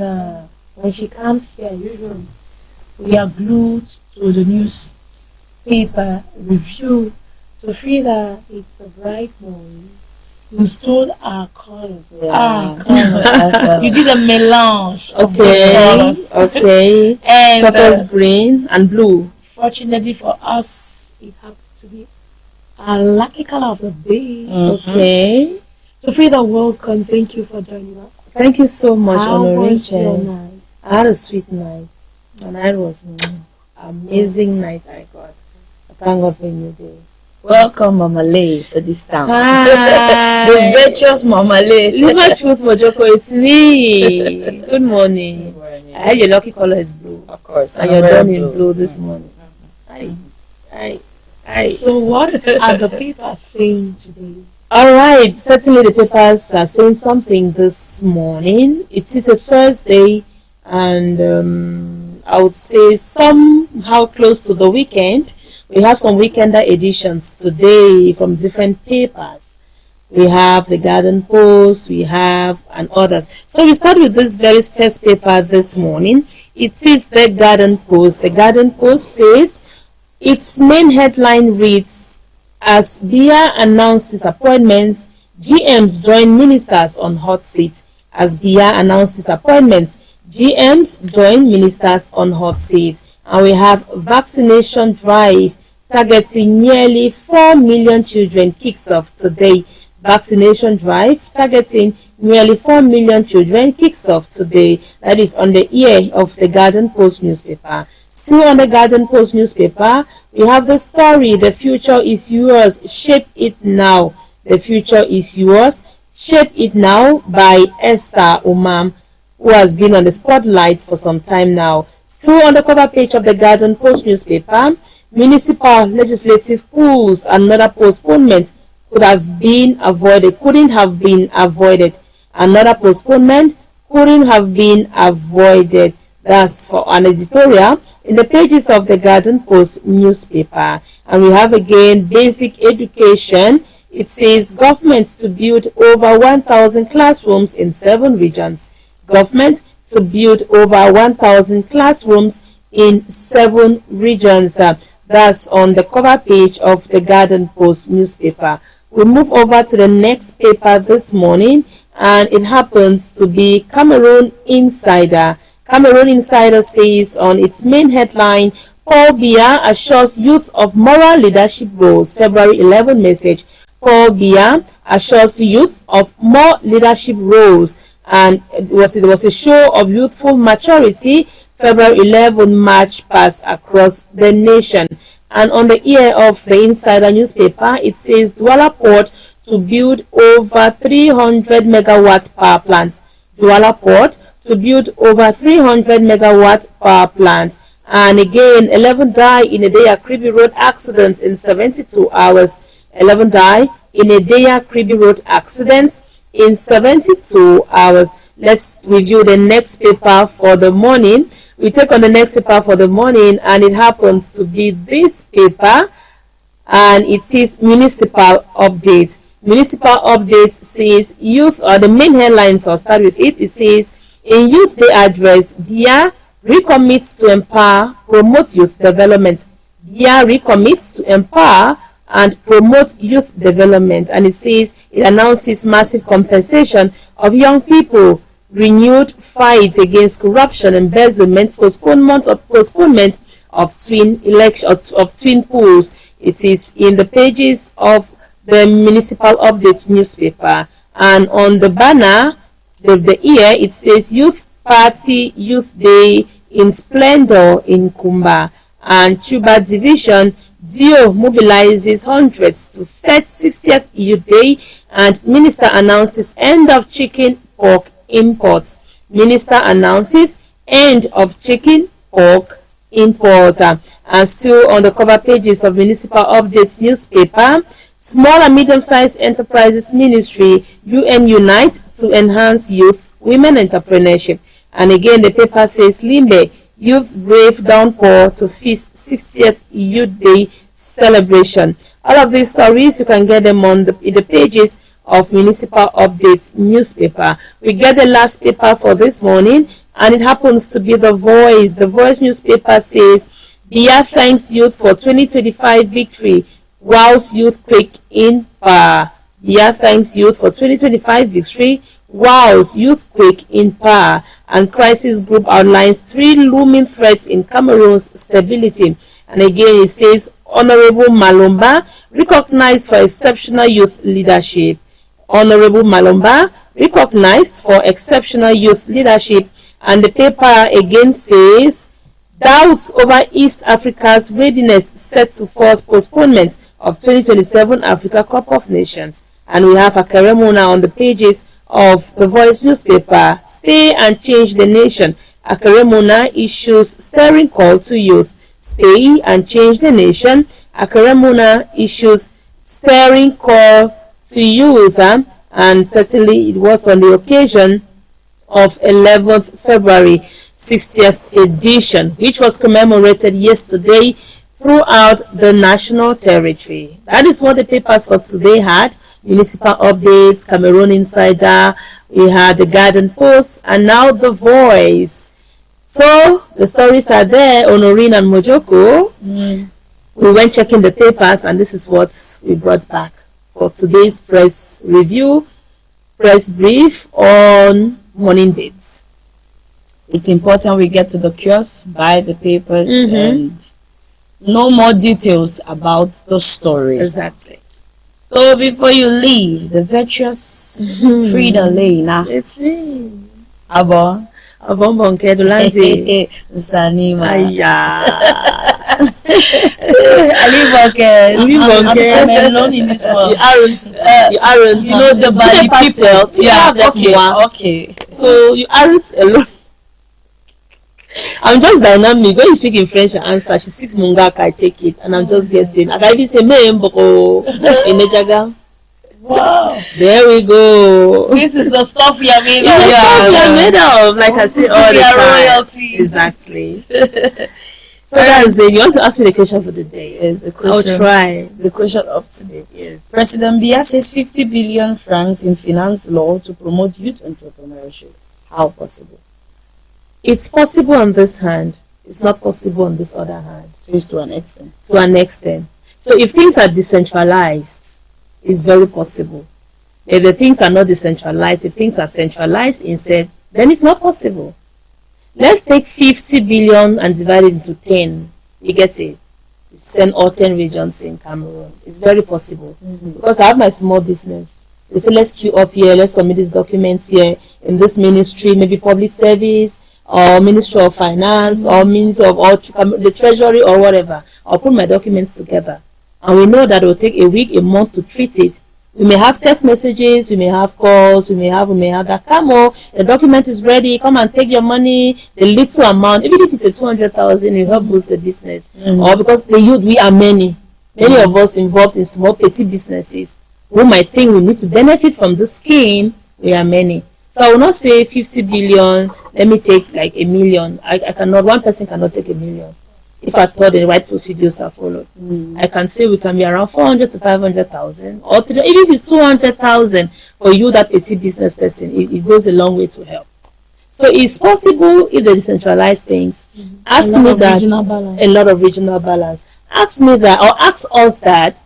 Speaker 2: when she comes here, usually we are glued to the newspaper review. So Frida, it's a bright morning. You stole our colors.
Speaker 5: Yeah.
Speaker 2: Colors. You did a melange of
Speaker 5: colors. Okay.
Speaker 2: And
Speaker 5: Turquoise green and blue.
Speaker 2: Fortunately for us, it happened to be a lucky color of the day.
Speaker 5: Okay.
Speaker 2: So Frida, welcome. Thank you for joining us.
Speaker 5: Thank you so much,
Speaker 2: How was your
Speaker 5: Honorable.
Speaker 2: night?
Speaker 5: I had a sweet night. The night was an amazing night I got. I thank God for a new day.
Speaker 1: Welcome, Mama Lay, for this town.
Speaker 5: Hi.
Speaker 1: The virtuous Mama Lay.
Speaker 5: Look at Truth Mojoko, it's me. Good morning. Good morning. I heard your lucky color is blue.
Speaker 1: Of course.
Speaker 5: And you're done in blue this morning.
Speaker 2: So what are the papers saying today?
Speaker 5: Alright, certainly the papers are saying something this morning. It is a Thursday and I would say somehow close to the weekend. We have some weekender editions today from different papers. We have the Garden Post, we have and others. So we start with this very first paper this morning. It is the Garden Post. The Garden Post says its main headline reads, As Biya announces appointments, GMs join ministers on hot seat. As Biya announces appointments, GMs join ministers on hot seat. And we have vaccination drive targeting nearly 4 million children kicks off today. Vaccination drive targeting nearly 4 million children kicks off today. That is on the ear of the Garden Post newspaper. Still on the Garden Post newspaper, we have the story, "The future is yours, shape it now." The future is yours, shape it now, by Esther Umam, who has been on the spotlight for some time now. Still on the cover page of the Garden Post newspaper, municipal legislative polls, another postponement couldn't have been avoided. Another postponement couldn't have been avoided. That's for an editorial in the pages of the Garden Post newspaper. And we have again basic education. It says government to build over 1,000 classrooms in 7 regions. Government to build over 1,000 classrooms in 7 regions. That's on the cover page of the Garden Post newspaper. We move over to the next paper this morning, and it happens to be Cameroon Insider. Cameroon Insider says on its main headline, Paul Biya assures youth of moral leadership roles. February 11 message. Paul Biya assures youth of more leadership roles, and it was a show of youthful maturity. February 11 march pass across the nation. And on the ear of the Insider newspaper, it says Douala Port to build over 300 megawatt power plant. Douala Port to build over 300 megawatt power plant. And again, 11 die in a Deya Kribi Road accident in 72 hours. 11 die in a Deya Kribi Road accident in 72 hours. Let's review the next paper for the morning. We take on the next paper for the morning, and it happens to be this paper, and it is Municipal Update. Municipal Update says youth, or the main headlines, I'll start with it. It says, in Youth Day address, Biya recommits to empower, promote youth development. Biya recommits to empower and promote youth development. And it says it announces massive compensation of young people, renewed fight against corruption, embezzlement, postponement of twin polls. It is in the pages of the Municipal Update newspaper. And on the banner, the ear, it says Youth Party Youth Day in Splendor in Kumba. And Chuba Division, Dio mobilizes hundreds to fete 60th Youth Day, and Minister announces end of chicken pork imports. Minister announces end of chicken pork imports. And still on the cover pages of Municipal Updates newspaper, Small and Medium-Sized Enterprises Ministry, UN Unite to enhance youth women entrepreneurship. And again, the paper says Limbe, youth brave downpour to feast 60th Youth Day celebration. All of these stories, you can get them on in the pages of Municipal Updates newspaper. We get the last paper for this morning, and it happens to be The Voice. The Voice newspaper says Biya thanks youth for 2025 victory, whilst youth quake in power. Biya thanks youth for 2025 victory, whilst youth quake in power. And crisis group outlines 3 looming threats in Cameroon's stability. And again, it says Honorable Malomba recognized for exceptional youth leadership. Honorable Malomba recognized for exceptional youth leadership. And the paper again says doubts over East Africa's readiness set to force postponement of 2027 Africa Cup of Nations. And we have Akeremona on the pages of The Voice newspaper. Stay and change the nation. Akeremona issues stirring call to youth. Stay and change the nation. Akeremona issues stirring call to youth. And certainly it was on the occasion of 11th February 60th edition, which was commemorated yesterday throughout the national territory. That is what the papers for today had. Municipal Updates, Cameroon Insider, we had the Garden Post, and now The Voice. So the stories are there, Honorine and Mojoko.
Speaker 15: we went checking the papers, and this is what we brought back for today's press review, press brief on morning dates.
Speaker 1: It's important we get to the kiosk, buy the papers, and know more details about the story.
Speaker 15: Exactly.
Speaker 1: So before you leave, the virtuous Frida Lena.
Speaker 15: It's me.
Speaker 1: Abo.
Speaker 15: Abonke Dolanzi.
Speaker 1: Sanima.
Speaker 15: Aya.
Speaker 1: Ali Bonke.
Speaker 2: I'm alone in this world.
Speaker 15: You aren't. You know the Bali people.
Speaker 1: Yeah, okay.
Speaker 15: So you aren't alone. I'm just dynamic. When you speak in French, I answer. She speaks Mungaka, I take it, and I'm just getting. I can even say "me mboko in Ejaga."
Speaker 2: Wow.
Speaker 15: There we go.
Speaker 2: This is the stuff we are made of.
Speaker 15: The stuff we are made of, like I say all the time.
Speaker 2: Royalty.
Speaker 15: Exactly. So that's it. You want to ask me the question for the day?
Speaker 1: Yes, the question.
Speaker 15: I'll try.
Speaker 1: The question of today.
Speaker 15: Yes.
Speaker 1: President Biya says 50 billion francs in finance law to promote youth entrepreneurship. How possible?
Speaker 15: It's possible on this hand. It's not possible on this other hand.
Speaker 1: Just to an extent.
Speaker 15: To an extent. So if things are decentralized, it's very possible. If the things are not decentralized, if things are centralized instead, then it's not possible. Let's take 50 billion and divide it into 10. You get it? Send all 10 regions in Cameroon. It's very possible. Because I have my small business. They say, let's queue up here, let's submit these documents here in this ministry, maybe public service, or Ministry of Finance, or means of or the Treasury, or whatever. I'll put my documents together. And we know that it will take a week, a month to treat it. We may have text messages, we may have calls, we may have that. Come on, the document is ready. Come and take your money. The little amount, even if it's a 200,000, you help boost the business. Or because the youth, we are many of us involved in small petty businesses who might think we need to benefit from the scheme. We are many. So I will not say 50 billion. Let me take like $1 million. I cannot. One person cannot take $1 million. If I thought the right procedures are followed, I can say we can be around 400 to 500,000, or even if it's 200,000 for you, that petty business person, it goes a long way to help. So it's possible if they decentralize things. Ask me that a lot of regional balance. Ask me that, or ask us that.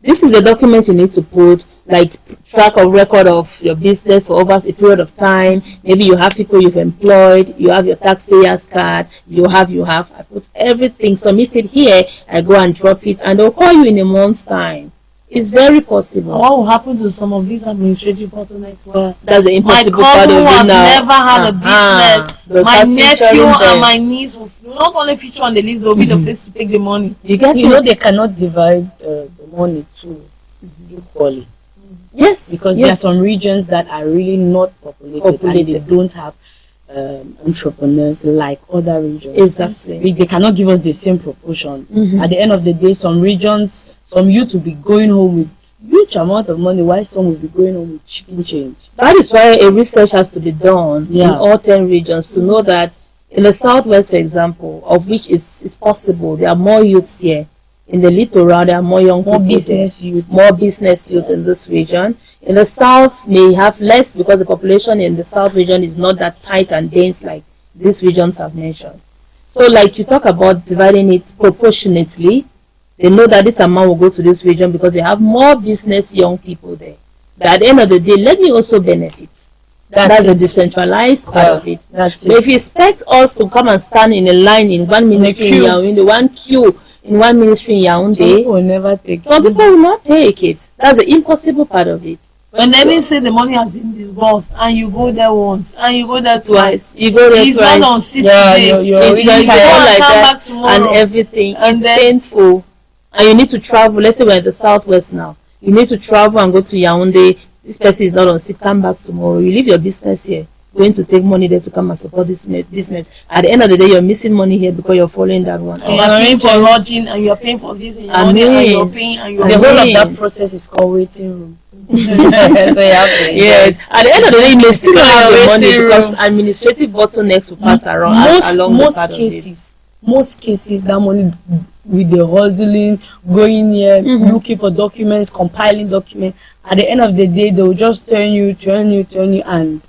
Speaker 15: This is the documents you need to put, like track of record of your business for over a period of time. Maybe you have people you've employed, you have your taxpayer's card, you have. I put everything, submit it here, I go and drop it, and they'll call you in a month's time. It's very possible.
Speaker 2: What will happen to some of these administrative bottlenecks where
Speaker 15: that's the impossible
Speaker 2: my
Speaker 15: part of
Speaker 2: cousin
Speaker 15: it
Speaker 2: has
Speaker 15: now.
Speaker 2: never had a business. My nephew and my niece will not only feature on the list, they'll be the first to take the money.
Speaker 1: You know they cannot divide the money too equally.
Speaker 15: Yes,
Speaker 1: because there are some regions that are really not populated. And they don't have entrepreneurs like other regions.
Speaker 15: Exactly.
Speaker 1: They cannot give us the same proportion. At the end of the day, some regions, some youth will be going home with huge amount of money, while some will be going home with chicken change.
Speaker 15: That is why a research has to be done in all 10 regions to know that in the southwest, for example, of which is possible, there are more youths here. In the littoral, there are more young people,
Speaker 1: business youth,
Speaker 15: more business youth in this region. In the south, they have less because the population in the south region is not that tight and dense like these regions have mentioned. So, like you talk about dividing it proportionately, they know that this amount will go to this region because they have more business young people there. But at the end of the day, let me also benefit. That's the decentralized part of it. But if you expect us to come and stand in a line in one ministry in one queue in one ministry in Yaoundé,
Speaker 1: some people will never take it.
Speaker 15: Some people will not take it. That's the impossible part of it.
Speaker 2: When they say the money has been disbursed and you go there once and you go there twice,
Speaker 15: you go there
Speaker 2: it's
Speaker 15: twice.
Speaker 2: not on sit today.
Speaker 15: It's
Speaker 2: you
Speaker 15: tired like
Speaker 2: come
Speaker 15: that
Speaker 2: back tomorrow.
Speaker 15: and everything.
Speaker 2: And
Speaker 15: it's painful. And you need to travel. Let's say we're in the southwest now. You need to travel and go to Yaoundé. This person is not on sit. Come back tomorrow. You leave your business here, going to take money there to come and support this business. At the end of the day, you're missing money here because you're following that one.
Speaker 2: And you're paying for lodging and you're paying for this and you're paying and you're
Speaker 1: the whole of that process is called waiting room. So you have to
Speaker 15: yes. At the end of the day, you may still not have the money because administrative bottlenecks will pass around along the part
Speaker 1: most cases, that money with the hustling, going here, looking for documents, compiling documents. At the end of the day, they will just turn you, and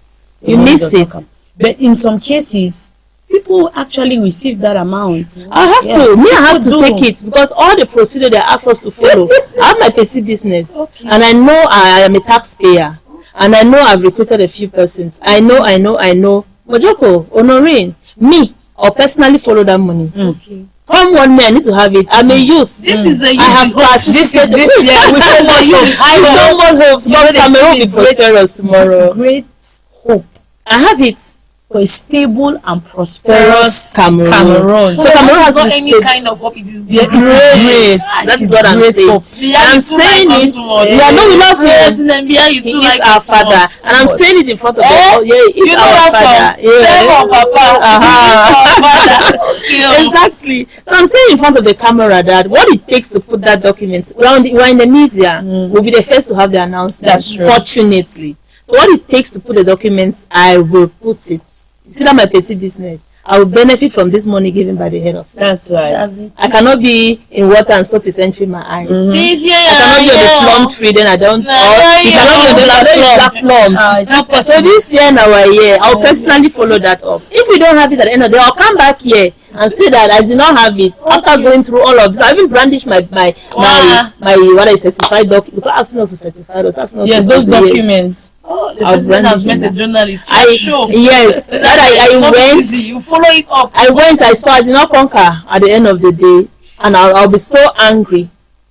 Speaker 15: you miss it.
Speaker 1: But in some cases, people actually receive that amount.
Speaker 15: I have
Speaker 1: Yes,
Speaker 15: to. Me, I have to
Speaker 1: people
Speaker 15: take
Speaker 1: do.
Speaker 15: it because all the procedure they ask us to follow. I have my petty business, and I know I am a taxpayer, and I know I've recruited a few persons. I know. Mojoko, Honorine, me, I'll personally follow that money.
Speaker 1: Okay.
Speaker 15: Come one day, I need to have it. I'm a youth.
Speaker 2: This is the youth.
Speaker 15: I have
Speaker 2: This is
Speaker 15: this year with so much hope. So much hope. God, Cameroon will be prosperous tomorrow.
Speaker 1: Great hope
Speaker 15: I have it.
Speaker 1: for a stable and prosperous
Speaker 15: Cameroon.
Speaker 2: So Cameroon has not any
Speaker 15: stable.
Speaker 2: kind of hope. It is
Speaker 15: Great. That is what I'm
Speaker 1: great
Speaker 15: saying.
Speaker 1: hope.
Speaker 15: I'm saying it. Yeah, no, we love him. He is our father, and I'm saying it in front of them. Yeah, he's our father. Yeah. Exactly. So I'm saying in front of the camera that what it takes to put that document, we're in the media, we'll be the first to have the announcement.
Speaker 1: That's true.
Speaker 15: Fortunately. So what it takes to put the documents, I will put it. You see that my petty business, I will benefit from this money given by the head of state.
Speaker 1: That's right.
Speaker 15: I cannot be in water and soap is entering my eyes. I cannot be on the plum tree, then I don't. You cannot be on the black plums.
Speaker 1: It's not
Speaker 15: So
Speaker 1: possible.
Speaker 15: this year in our year, I'll personally follow that up. If we don't have it at the end of the day, I'll come back here and say that I did not have it after going through all of this. I even brandished my what I certified document because I've seen also certified us. That's not
Speaker 1: Yes, those documents.
Speaker 2: The president has met the journalist.
Speaker 15: Yes, that I went.
Speaker 2: You follow it up.
Speaker 15: I went. I saw. I did not conquer at the end of the day, and I'll be so angry.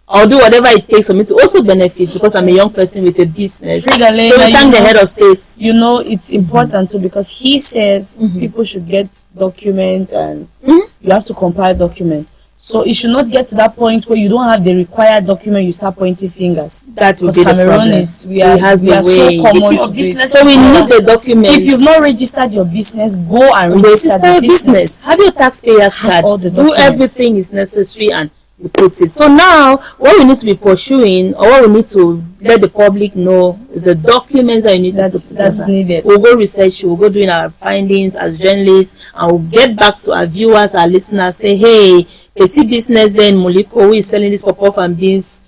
Speaker 15: I'll do whatever it takes for me to also benefit because I'm a young person with a business. So we thank the head of state.
Speaker 1: You know, it's important too because he says people should get documents and you have to compile documents. So it should not get to that point where you don't have the required document, you start pointing fingers.
Speaker 15: That will
Speaker 1: because
Speaker 15: be the
Speaker 1: Cameroon
Speaker 15: problem.
Speaker 1: we are so common to
Speaker 2: business.
Speaker 15: So we need the documents.
Speaker 1: If you've not registered your business, go and register the business.
Speaker 15: Have your taxpayer's card.
Speaker 1: all the
Speaker 15: Do
Speaker 1: documents.
Speaker 15: everything is necessary and you put it. So now what we need to be pursuing or what we need to let the public know is the documents that you need to put together.
Speaker 1: That's needed.
Speaker 15: We'll go research, we'll go doing our findings as journalists, and we'll get back to our viewers, our listeners, say, hey, petty business there in Moliko who is selling this pop-off and beans,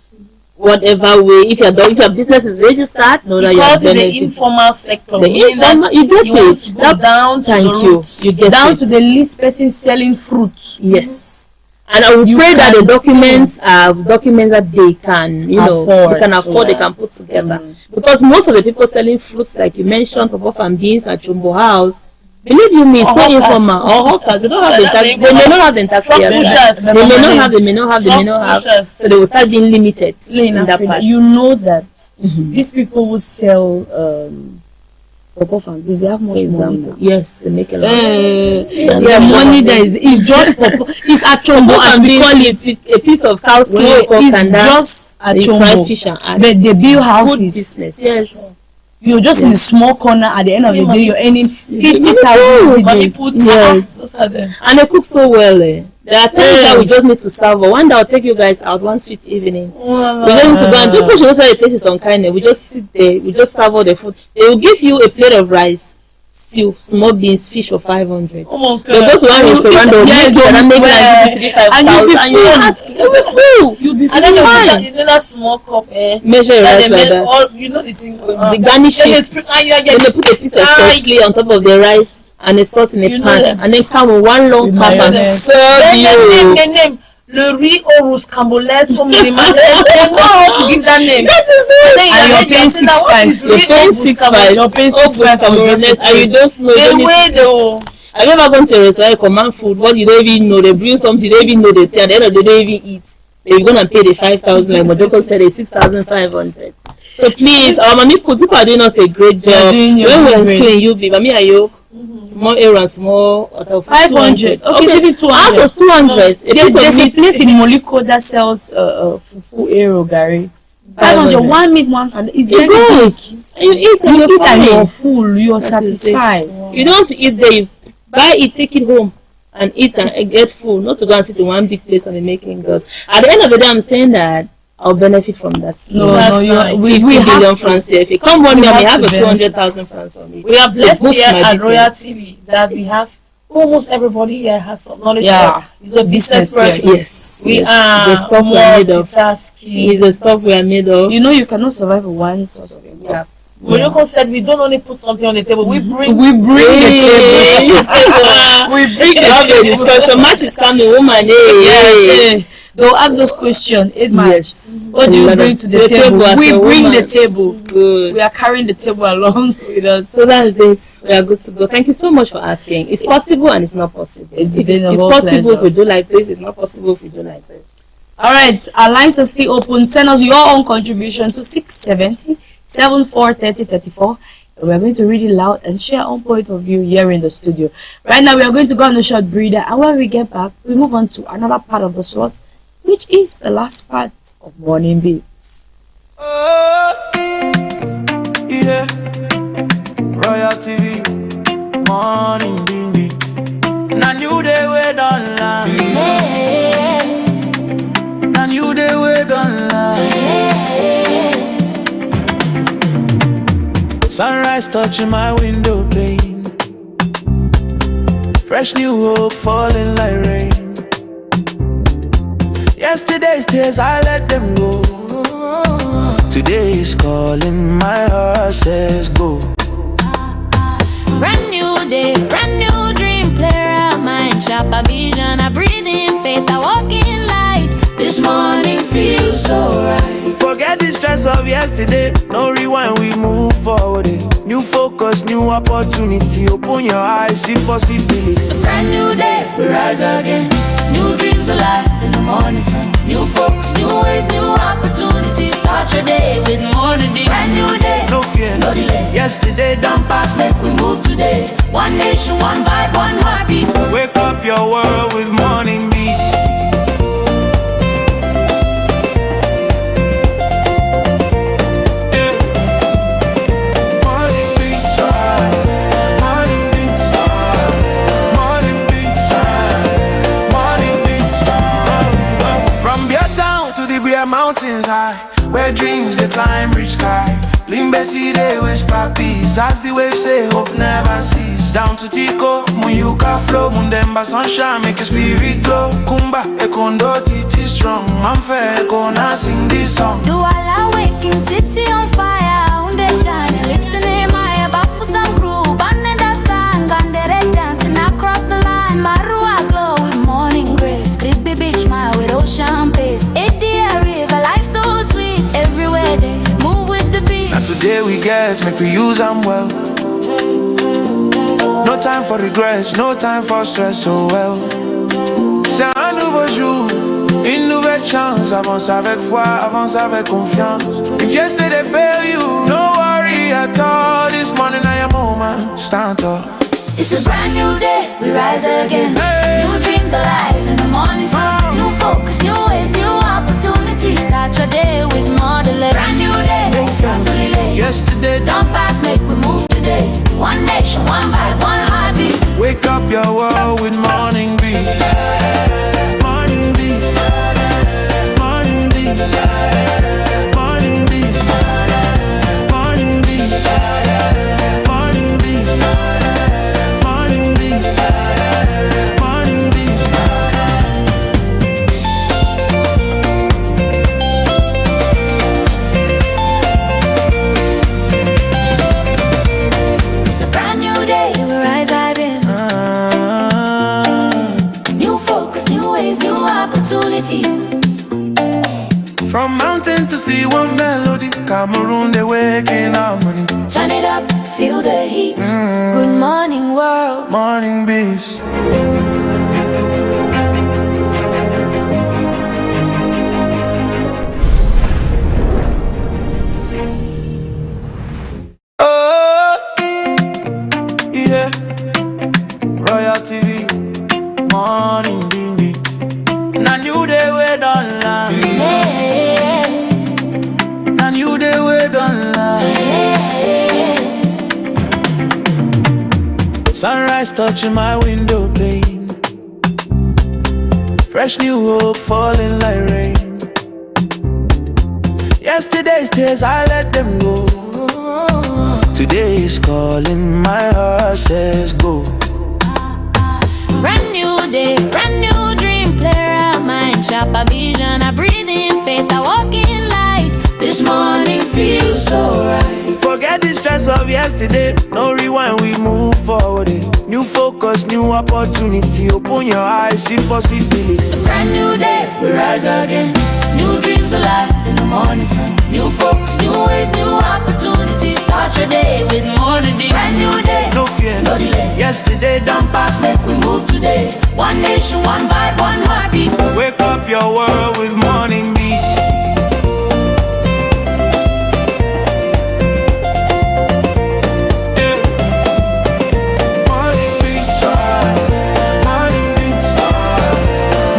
Speaker 15: whatever way. If your business is registered, know that you are
Speaker 2: the informal sector.
Speaker 15: The informal, you get it.
Speaker 2: That down to
Speaker 15: Thank
Speaker 2: the
Speaker 15: you.
Speaker 2: roots.
Speaker 15: You get
Speaker 1: down
Speaker 15: it.
Speaker 1: to the least person selling fruits.
Speaker 15: Yes. And I will pray that the documents are documents that they can, they can afford, they can put together. Because most of the people selling fruits, like you mentioned, pop-off and beans at Jumbo House, believe you me, so informal. Or hawkers, they don't have the tax. They may not have the tax payers. They may not have. So they will start being limited in that part.
Speaker 1: You know that these people who sell pop-off and beans, they have much money now.
Speaker 15: Yes, they make a lot.
Speaker 1: Their money there is just pop-off. It's a chombo as we call it.
Speaker 15: A piece of cow skin.
Speaker 1: It's just a chombo.
Speaker 15: Fish and
Speaker 1: But they build houses.
Speaker 15: Business. Yes.
Speaker 1: You're just in a small corner. At the end of the day, you're earning 50,000.
Speaker 15: Yes. And they cook so well. There are times that we just need to serve. One day I'll take you guys out one sweet evening. We just need to go and people should also have places on kindness. We just sit there. We just serve all the food. They will give you a plate of rice, stew, small beans, fish for 500.
Speaker 2: Oh my God.
Speaker 15: They go to one restaurant. They'll make it and make it and 3,000. You'll be full. You'll be full.
Speaker 2: And then you know that small cup,
Speaker 15: measure your rice like that.
Speaker 2: All, you know the things.
Speaker 15: The garnish it. Then they put a piece of parsley on top of the rice and a sauce in a pan, and then come with one long cup and serve you.
Speaker 2: Name le riz au rose cambolaise comme les malaises. They know how to give that name.
Speaker 15: That is it.
Speaker 1: And you're paying 6.5.
Speaker 15: You're paying 6.5. You're paying 6.5 and you don't know.
Speaker 2: The way though.
Speaker 15: Have you ever gone to a restaurant, command food, what you don't even know, they bring something, you don't even know the thing, at the end of the day, you don't even eat. You're going to pay the 5,000, like Mojoko said, it's 6,500. So please, our mommy people are doing us a great job. When we're in school in UB, mommy are you? Small area and small 500. Okay, so 200. Ours was 200.
Speaker 1: There's a place in Moliko that sells fufu ero gari. 500. One meat, one and it's very good.
Speaker 15: And you eat and
Speaker 1: you're full. You're satisfied.
Speaker 15: You don't want to eat there. You buy it, take it home, and eat and get full. Not to go and sit in one big place and be making girls. At the end of the day, I'm saying that I'll benefit from that scheme. We 50 billion francs CFA. Come on, me, I have a 200,000 francs for me.
Speaker 2: We are blessed here at Royal TV that we have almost everybody here has some knowledge. It's a business person.
Speaker 15: Yes.
Speaker 2: We are
Speaker 15: the stuff we are made of.
Speaker 2: multitasking.
Speaker 15: It's the stuff we are made of.
Speaker 1: You know, you cannot survive with one source of income.
Speaker 2: Morocco said we don't only put something on the table, we bring
Speaker 15: the table. We bring the table. Discussion. Match is coming, woman.
Speaker 2: Yes. They'll ask us question.
Speaker 15: Yes.
Speaker 2: What do you bring to the table? We bring
Speaker 15: woman.
Speaker 2: the table.
Speaker 15: Good.
Speaker 2: We are carrying the table along with us.
Speaker 15: So that's it. We are good to go. Thank you so much for asking. It's possible and it's not possible. It's possible if we do like this. It's not possible if we do like this.
Speaker 2: All right. Our lines are still open. Send us your own contribution to 670 7430 34. We're going to read it loud and share our own point of view here in the studio. Right now, we are going to go on a short breather, and when we get back, we move on to another part of the slot, which is the last part of Morning Beats.
Speaker 3: Yeah, Royal TV, Morning Beat. Now you they wait online. Now you they wait online. Sunrise touching my window pane. Fresh new hope falling like rain. Yesterday's tears, I let them go. Today is calling, my heart says go.
Speaker 4: Brand new day, brand new dream. Play around mind, sharper vision. I breathe in faith, I walk in light. This morning feels so right.
Speaker 3: Forget the stress of yesterday. No rewind, we move forward. New focus, new opportunity. Open your eyes, see possibility.
Speaker 4: It's a brand new day, we rise again. New dreams alive in the morning sun. New focus, new ways, new opportunities. Start your day with Morning Beats. Brand new day,
Speaker 3: No fear,
Speaker 4: no delay.
Speaker 3: Yesterday done
Speaker 4: Pass, make we move today. One nation, one vibe, one heartbeat.
Speaker 3: Wake up your world with Morning Beats. Mountains high, where dreams they climb reach sky. Limbesi they whisper peace, as the waves say hope never cease. Down to Tico, Muyuka flow, Mundemba sunshine make your spirit glow. Kumba, Ekondo, Titi strong, I'm fair, gonna sing this song.
Speaker 4: Do all waking city on fire, unde shine, lifting in my back for some crew, banding the stand, gandere dancing across the line. Marua glow with morning grace, creepy beach smile with ocean pace.
Speaker 3: Today we get, make we use them well. No time for regrets, no time for stress, so well. C'est un nouveau jour, une nouvelle chance. Avance avec foi, avance avec confiance. If yesterday failed you, no worry at all. This morning I am moment, stand up.
Speaker 4: It's a brand new day, we rise again. New dreams alive in the morning sun. New focus, new ways, new opportunities. Start your day with more than a brand new day.
Speaker 3: Yesterday
Speaker 4: don't pass, make we move today. One nation, one vibe, one heartbeat.
Speaker 3: Wake up your world with Morning Beats. Morning Beats. Morning Beats. Morning Beats. Morning Beats. Morning Beats. Morning Beats. Morning Beats. From mountain to sea, one melody. Cameroon, they wake in harmony.
Speaker 4: Turn it up, feel the heat. Good morning, world.
Speaker 3: Morning Beats. Oh, yeah. Royal TV, Morning Beat. Now you they wait online. Now you they wait online. Sunrise touching my window pane. Fresh new hope falling like rain. Yesterday's tears, I let them go. Today is calling, my heart says go.
Speaker 4: Brand new day, brand new dream. Play around mind, sharper vision. I breathe in faith, I walk in light. This morning feels so right.
Speaker 3: Forget the yesterday, no rewind, we move forward. New focus, new opportunity. Open your eyes, see possibility.
Speaker 4: It's a brand new day, we rise again. New dreams alive in the morning sun. New focus, new ways, new opportunities. Start your day with morning dew. Brand new day,
Speaker 3: No fear,
Speaker 4: no delay.
Speaker 3: yesterday done past.
Speaker 4: Make we move today. One nation, one vibe, one heartbeat.
Speaker 3: Wake up your world with morning beats. Yeah. Morning beats, morning beats,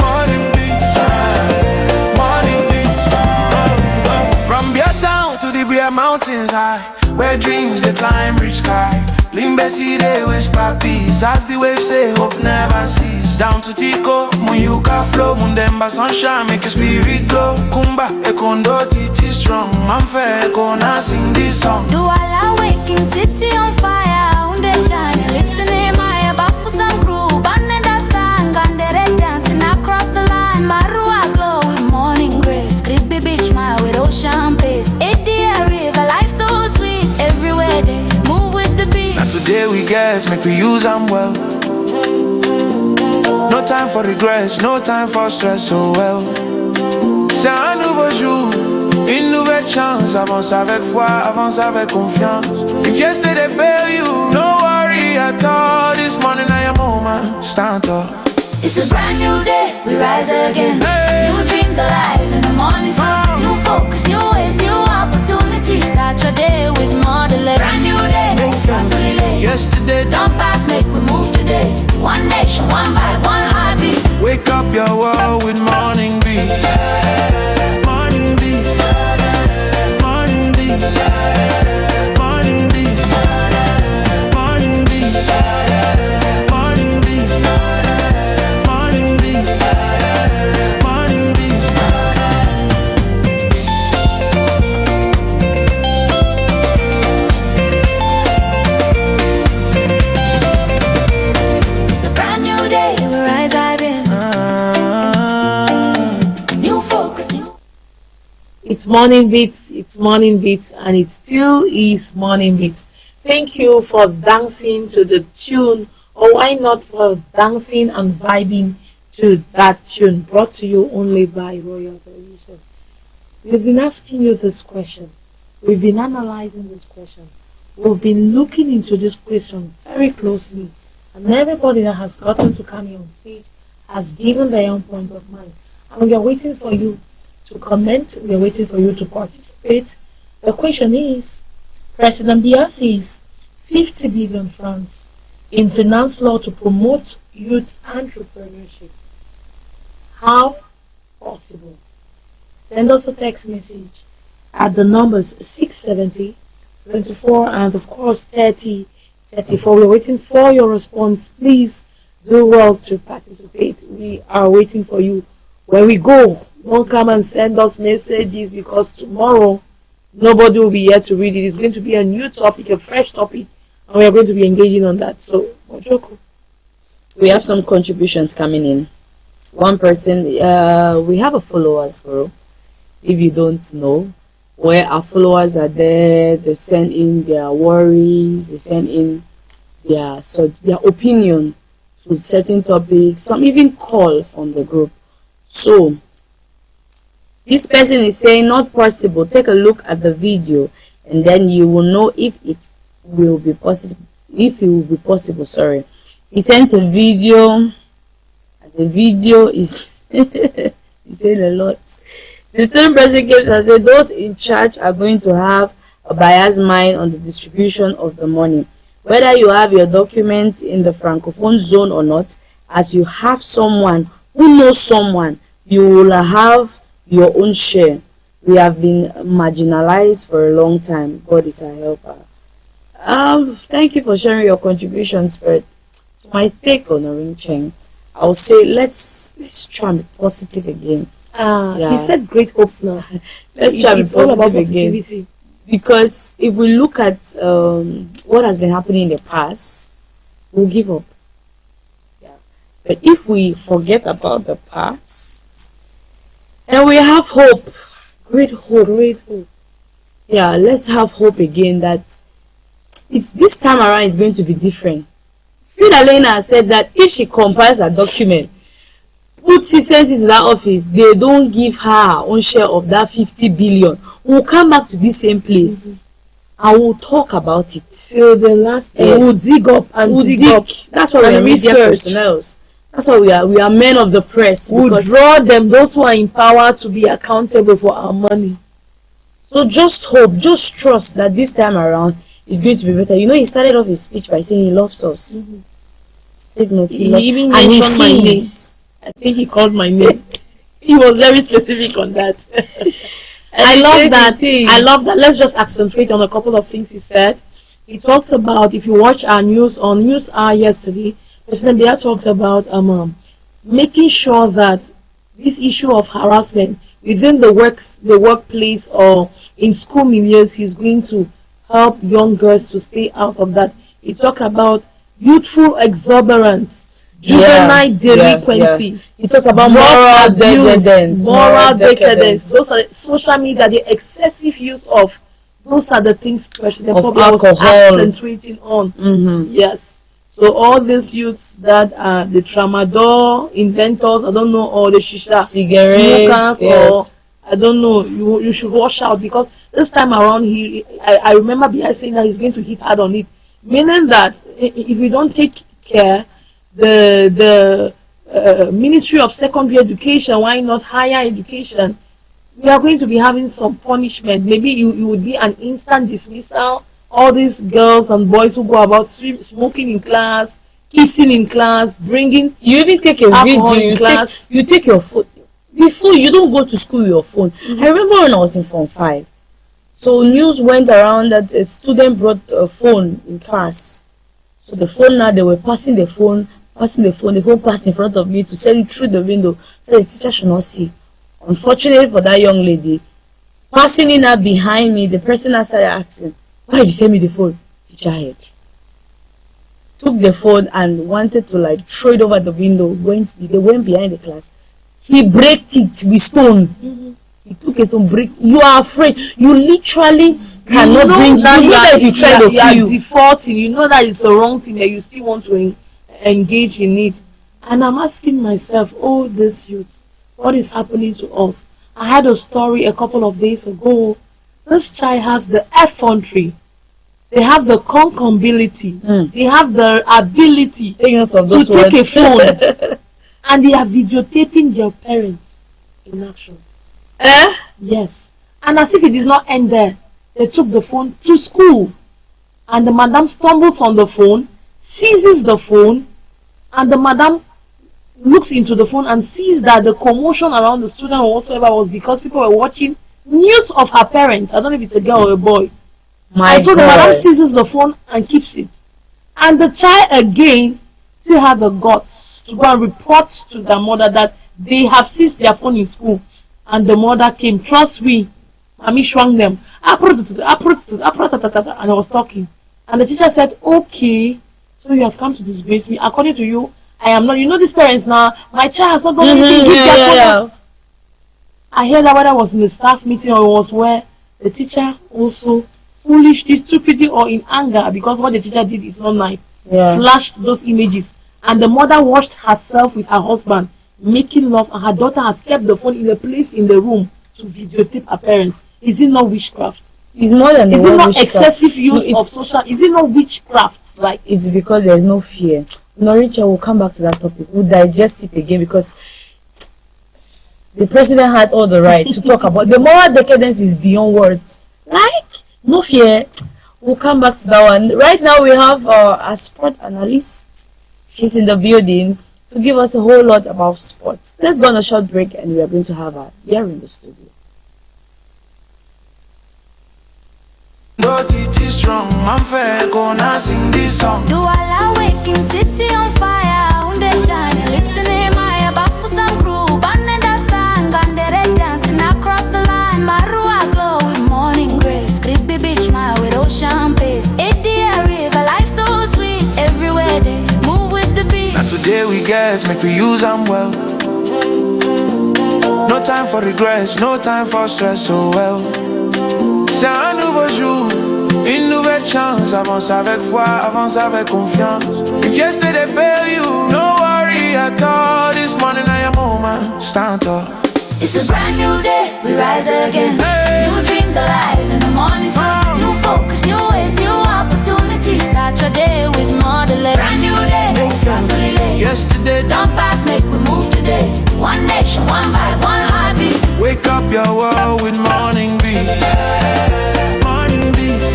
Speaker 3: morning beats, morning beats. From Beer Town to the Beer Mountains high, where dreams they climb reach sky. Limbesi they whisper peace as the waves say hope never cease. Down to Tico, Muyuka flow, Mundemba sunshine make your spirit glow. Kumba, Ekondo, Titi strong. I'm fair, Ekona sing this song.
Speaker 4: Do all awaken, city on fire. Unde shine, lifting in my bafu some crew. Banenda stand, Gandere dancing across the line. Marua glow with morning grace. Creepy beach mile with ocean pace. 80 river, life so sweet. Everywhere they move with the beat.
Speaker 3: Now today we get, make we use them well. No time for regrets, no time for stress, so well. C'est un nouveau jour, une nouvelle chance. Avance avec foi, avance avec confiance. If yesterday failed you, no worry at all. This morning I am moment, stand tall.
Speaker 4: It's a brand new day, we rise again.
Speaker 3: Hey.
Speaker 4: New dreams alive in the morning sun. New focus, new ways, new opportunities. Start your day with more delay. Brand new day, no delay.
Speaker 3: Yesterday
Speaker 4: Don't pass, make we move today. One nation, one vibe, one heartbeat.
Speaker 3: wake up your world with morning beats. Morning beats. Morning beats. Morning beats. Morning beats. Morning beats. Morning beats. Morning beats.
Speaker 4: It's a brand new day, we rise again. New focus, new.
Speaker 2: It's morning beats, and it still is morning beats. Thank you for dancing to the tune, or why not for dancing and vibing to that tune, brought to you only by Royal Television. We've been asking you this question. We've been analyzing this question. We've been looking into this question very closely, and everybody that has gotten to come here on stage has given their own point of mind. And we are waiting for you to comment. We are waiting for you to participate. The question is, President Biya says 50 billion francs in finance law to promote youth entrepreneurship. How possible? Send us a text message at the numbers 670 24 and of course 30 34. We're waiting for your response. Please do well to participate. We are waiting for you. When we go, don't come and send us messages, because tomorrow nobody will be here to read it. It's going to be a new topic, a fresh topic, and we are going to be engaging on that. So, Ojoko.
Speaker 1: We have some contributions coming in. One person, we have a followers group. If you don't know, where our followers are there, they send in their worries, they send in their opinion to certain topics. Some even call from the group. So this person is saying not possible. Take a look at the video, and then you will know if it will be possible. If it will be possible, sorry. He sent a video, and the video is he's saying a lot. The same person came and said those in charge are going to have a biased mind on the distribution of the money. Whether you have your documents in the Francophone zone or not, as you have someone who knows someone, you will have your own share. We have been marginalized for a long time. God is our helper. Thank you for sharing your contributions, but to my take on Orin Cheng, I will say let's try and be positive again.
Speaker 2: He said great hopes now.
Speaker 1: Let's try and be
Speaker 2: It's all about
Speaker 1: positive again.
Speaker 2: positivity.
Speaker 1: Because if we look at what has been happening in the past, we'll give up. Yeah. But if we forget about the past and we have hope, great hope.
Speaker 2: Great hope.
Speaker 1: Yeah, let's have hope again that it's this time around it's going to be different. Frida Lena said that if she compiles a document, puts it, sent it to that office, they don't give her her own share of that 50 billion. We'll come back to this same place and we'll talk about it
Speaker 2: till the last day. We'll dig up and dig up.
Speaker 1: That's why we are media personnel. That's why we are men of the press.
Speaker 2: We'll draw them, those who are in power, to be accountable for our money.
Speaker 1: So just hope, just trust that this time around it's going to be better. You know, he started off his speech by saying he loves us. Take note,
Speaker 2: he even mentioned my name. I think he called my name. He was very specific on that. I love that. I love that. Let's just accentuate on a couple of things he said. He talked about, if you watch our news on News Hour yesterday, President Biya talked about making sure that this issue of harassment within the workplace or in school milieus, he's going to help young girls to stay out of that. He talked about youthful exuberance, juvenile delinquency.
Speaker 1: He talks about moral decadence.
Speaker 2: Those are social media, the excessive use of. Those are the things President Pobia was accentuating on. Yes. So all these youths that are the tramadol inventors, I don't know, or the shisha smokers, or I don't know, you should watch out, because this time around I remember Biya saying that he's going to hit hard on it, meaning that if you don't take care, the Ministry of Secondary Education, why not higher education, we are going to be having some punishment. Maybe it would be an instant dismissal. All these girls and boys who go about smoking in class, kissing in class, bringing
Speaker 1: you even take a video in class. You take your phone before you don't go to school with your phone. I remember when I was in Form 5, so news went around that a student brought a phone in class. So the phone, now they were passing the phone passed in front of me to send it through the window so the teacher should not see. Unfortunately for that young lady, passing in her behind me, the person that started asking, why did you send me the phone? Teacher head. Took the phone and wanted to like throw it over the window. They went behind the class. He braked it with stone. He took a stone, braked. You are afraid. You literally cannot bring that. You know that if you try to kill,
Speaker 2: you are defaulting. You know that it's a wrong thing, that you still want to engage in it. And I'm asking myself, all these youths, what is happening to us? I had a story a couple of days ago. This child has the effrontery. They have the concombility. They have the ability to take a phone. And they are videotaping their parents in action. Yes. And as if it did not end there, they took the phone to school. And the madam stumbles on the phone, seizes the phone, and the madam looks into the phone and sees that the commotion around the student or whatsoever was because people were watching news of her parents. I don't know if it's a girl or a boy. And so the madam seizes the phone and keeps it. And the child again still had the guts to go and report to their mother that they have seized their phone in school. And the mother came, trust me, Mommy swung them. And I was talking. And the teacher said, okay, so you have come to disgrace me. According to you, I am not. You know these parents now. My child has not done anything. Give their phone. I heard that whether it was in the staff meeting or it was where the teacher also foolishly, stupidly, or in anger, because what the teacher did is not nice, flashed those images. And the mother watched herself with her husband making love, and her daughter has kept the phone in a place in the room to videotape her parents. Is it not witchcraft?
Speaker 1: It's more than
Speaker 2: is it not witchcraft. Excessive use of social? Is it not witchcraft? Like,
Speaker 1: it's because there's no fear. Noricha will come back to that topic. We'll digest it again, because the president had all the right to talk about the moral decadence is beyond words. Like, no fear. We'll come back to that one. Right now we have a sport analyst. She's in the building to give us a whole lot about sports. Let's go on a short break and we are going to have her here in the studio.
Speaker 3: Strong, I'm fair, gonna sing this song.
Speaker 4: Do I waking city on fire? Unde shine, lifting in my back for some crew. Banning the stand, and dancing across the line. Marua glow with morning grace. Creepy beach, my with ocean pace. 80 river, life so sweet. Everywhere they move with the beat.
Speaker 3: Now today we get, make we use them well. No time for regrets, no time for stress, so well. C'est un nouveau jour, une nouvelle cette chance, avance avec foi, avance avec confiance. If yesterday fail you, no worry at all. This morning I am moment, stand up.
Speaker 4: It's a brand new day, we rise again. Hey. New dreams alive in the morning sun. New focus, new ways, new opportunities. Start your day with more delay. Brand new day,
Speaker 3: Yesterday
Speaker 4: don't pass, make we move today. One nation, one vibe, one heartbeat.
Speaker 3: wake up your world with morning breeze. Morning breeze.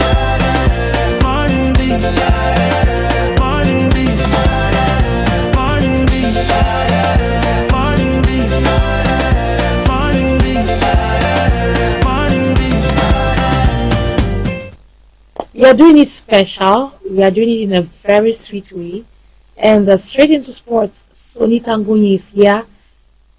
Speaker 3: Morning breeze. Morning breeze. Morning breeze. Morning breeze. Morning breeze. Morning breeze.
Speaker 15: We are doing it special. We are doing it in a very sweet way. And straight into sports, Sonita Nguni is here.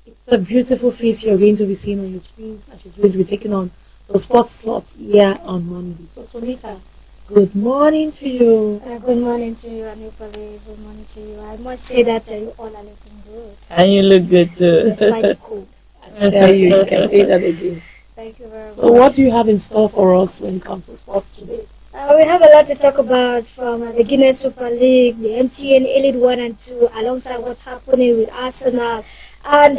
Speaker 15: It's a beautiful face you're going to be seeing on your screen, and she's going to be taking on the sports slots here on Monday. So Sonita, good morning to you.
Speaker 16: Good morning to you, Anipale. Good morning to you. I must say that you all are looking good.
Speaker 15: And you look good too.
Speaker 16: Despite the cold.
Speaker 15: I tell you can say that again.
Speaker 16: Thank you very much.
Speaker 15: So what do you have in store for us when it comes to sports today?
Speaker 16: We have a lot to talk about from the Guinness Super League, the MTN Elite 1 and 2, alongside what's happening with Arsenal. And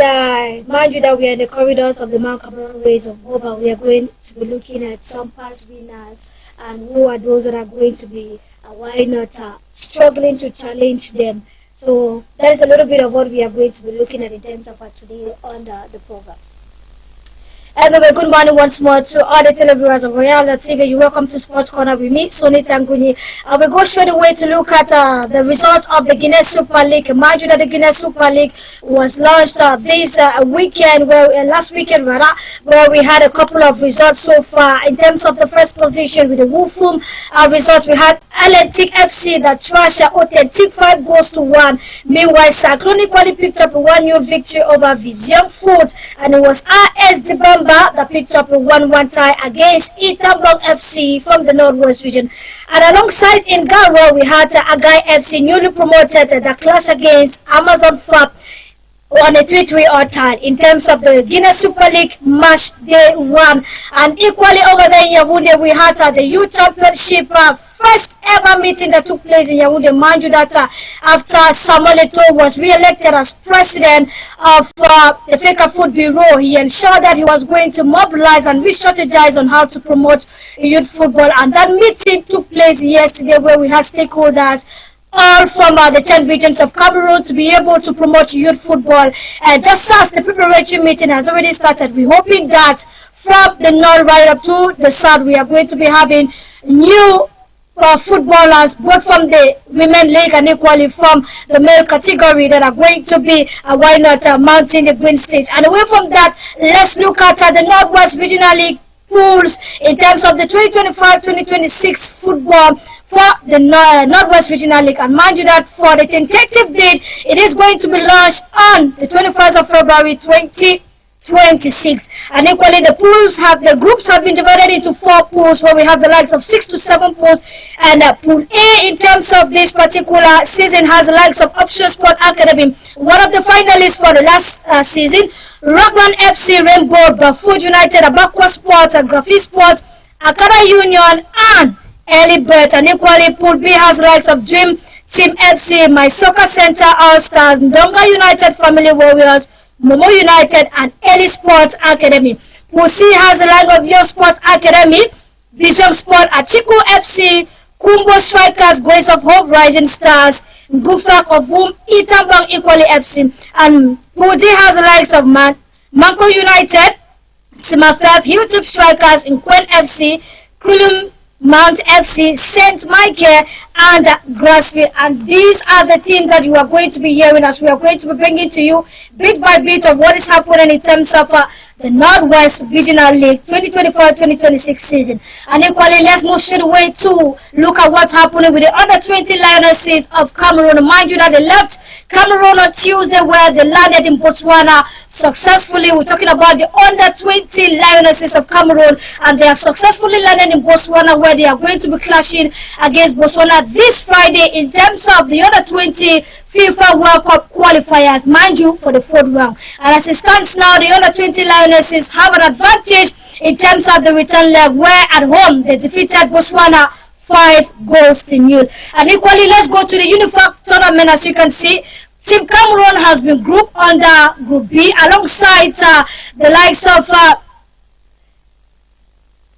Speaker 16: mind you that we are in the corridors of the Mount Cameroon Race of Hope, and we are going to be looking at some past winners and who are those that are going to be, why not, struggling to challenge them. So that is a little bit of what we are going to be looking at in terms of today on the program. And good morning once more to all the televiewers of Royal TV. You welcome to Sports Corner with me, Sonita Nguni. I will go straight away to look at the results of the Guinness Super League. Mind you that the Guinness Super League was launched this weekend, last weekend, where we had a couple of results so far. In terms of the first position with the Wolfum result, we had Atlantic FC that trashed Authentic 5-1. Meanwhile, Cyclone equally picked up a 1-0 victory over Vision Food, and it was RS Debamba that picked up a 1-1 tie against Itabong FC from the Northwest region. And alongside in Garo, we had Agai FC, newly promoted, that clash against Amazon Fab on a 3-3 or tie in terms of the Guinness Super League match day 1. And equally over there in Yaoundé, we had the Youth Championship first ever meeting that took place in Yaoundé. Mind you that after Samuel Eto'o was re-elected as president of the FECA Food Bureau, he ensured that he was going to mobilize and re-strategize on how to promote youth football. And that meeting took place yesterday, where we had stakeholders all from the 10 regions of Cameroon to be able to promote youth football. And just as the preparatory meeting has already started, we're hoping that from the north right up to the south, we are going to be having new footballers, both from the women league and equally from the male category, that are going to be why not mounting the green stage. And away from that, let's look at the Northwest Regional League pools in terms of the 2025-2026 football for the Northwest Regional League. And mind you that for the tentative date, it is going to be launched on the 21st of February 2026. And equally, the groups have been divided into 4 pools, where we have the likes of 6 to 7 pools. And Pool A in terms of this particular season has the likes of Option Sport Academy, one of the finalists for the last season, Rockland FC, Rainbow, Bafood United, Abakwa Sports, Graphic Sports, Akara Union, and Elibert. And equally, Pool B has the likes of Dream Team FC, My Soccer Center All Stars, Ndonga United Family Warriors, Momo United, and Ellie Sports Academy. Pool C has the likes of Yo Sports Academy, Vision Sport, Achiko FC, Kumbo Strikers, Grace of Hope, Rising Stars, Gufak of Whom, Itambang equally FC. And Pool D has the likes of Manko United, Simafev, Hilltop Strikers, in Quen FC, Kulum Mount FC, St. Michael, and Grassfield. And these are the teams that you are going to be hearing as we are going to be bringing to you bit by bit of what is happening in terms of the Northwest Regional League 2025-2026 season. And equally, let's move straight away to look at what's happening with the under 20 Lionesses of Cameroon. Mind you that they left Cameroon on Tuesday, where they landed in Botswana successfully. We're talking about the under 20 Lionesses of Cameroon, and they have successfully landed in Botswana, where they are going to be clashing against Botswana this Friday in terms of the under 20 FIFA World Cup qualifiers, mind you, for the 4th round. And as it stands now, the under 20 have an advantage in terms of the return leg, where at home they defeated Botswana 5-0. And equally, let's go to the Unifac tournament. As you can see, Team Cameroon has been grouped under Group B alongside the likes of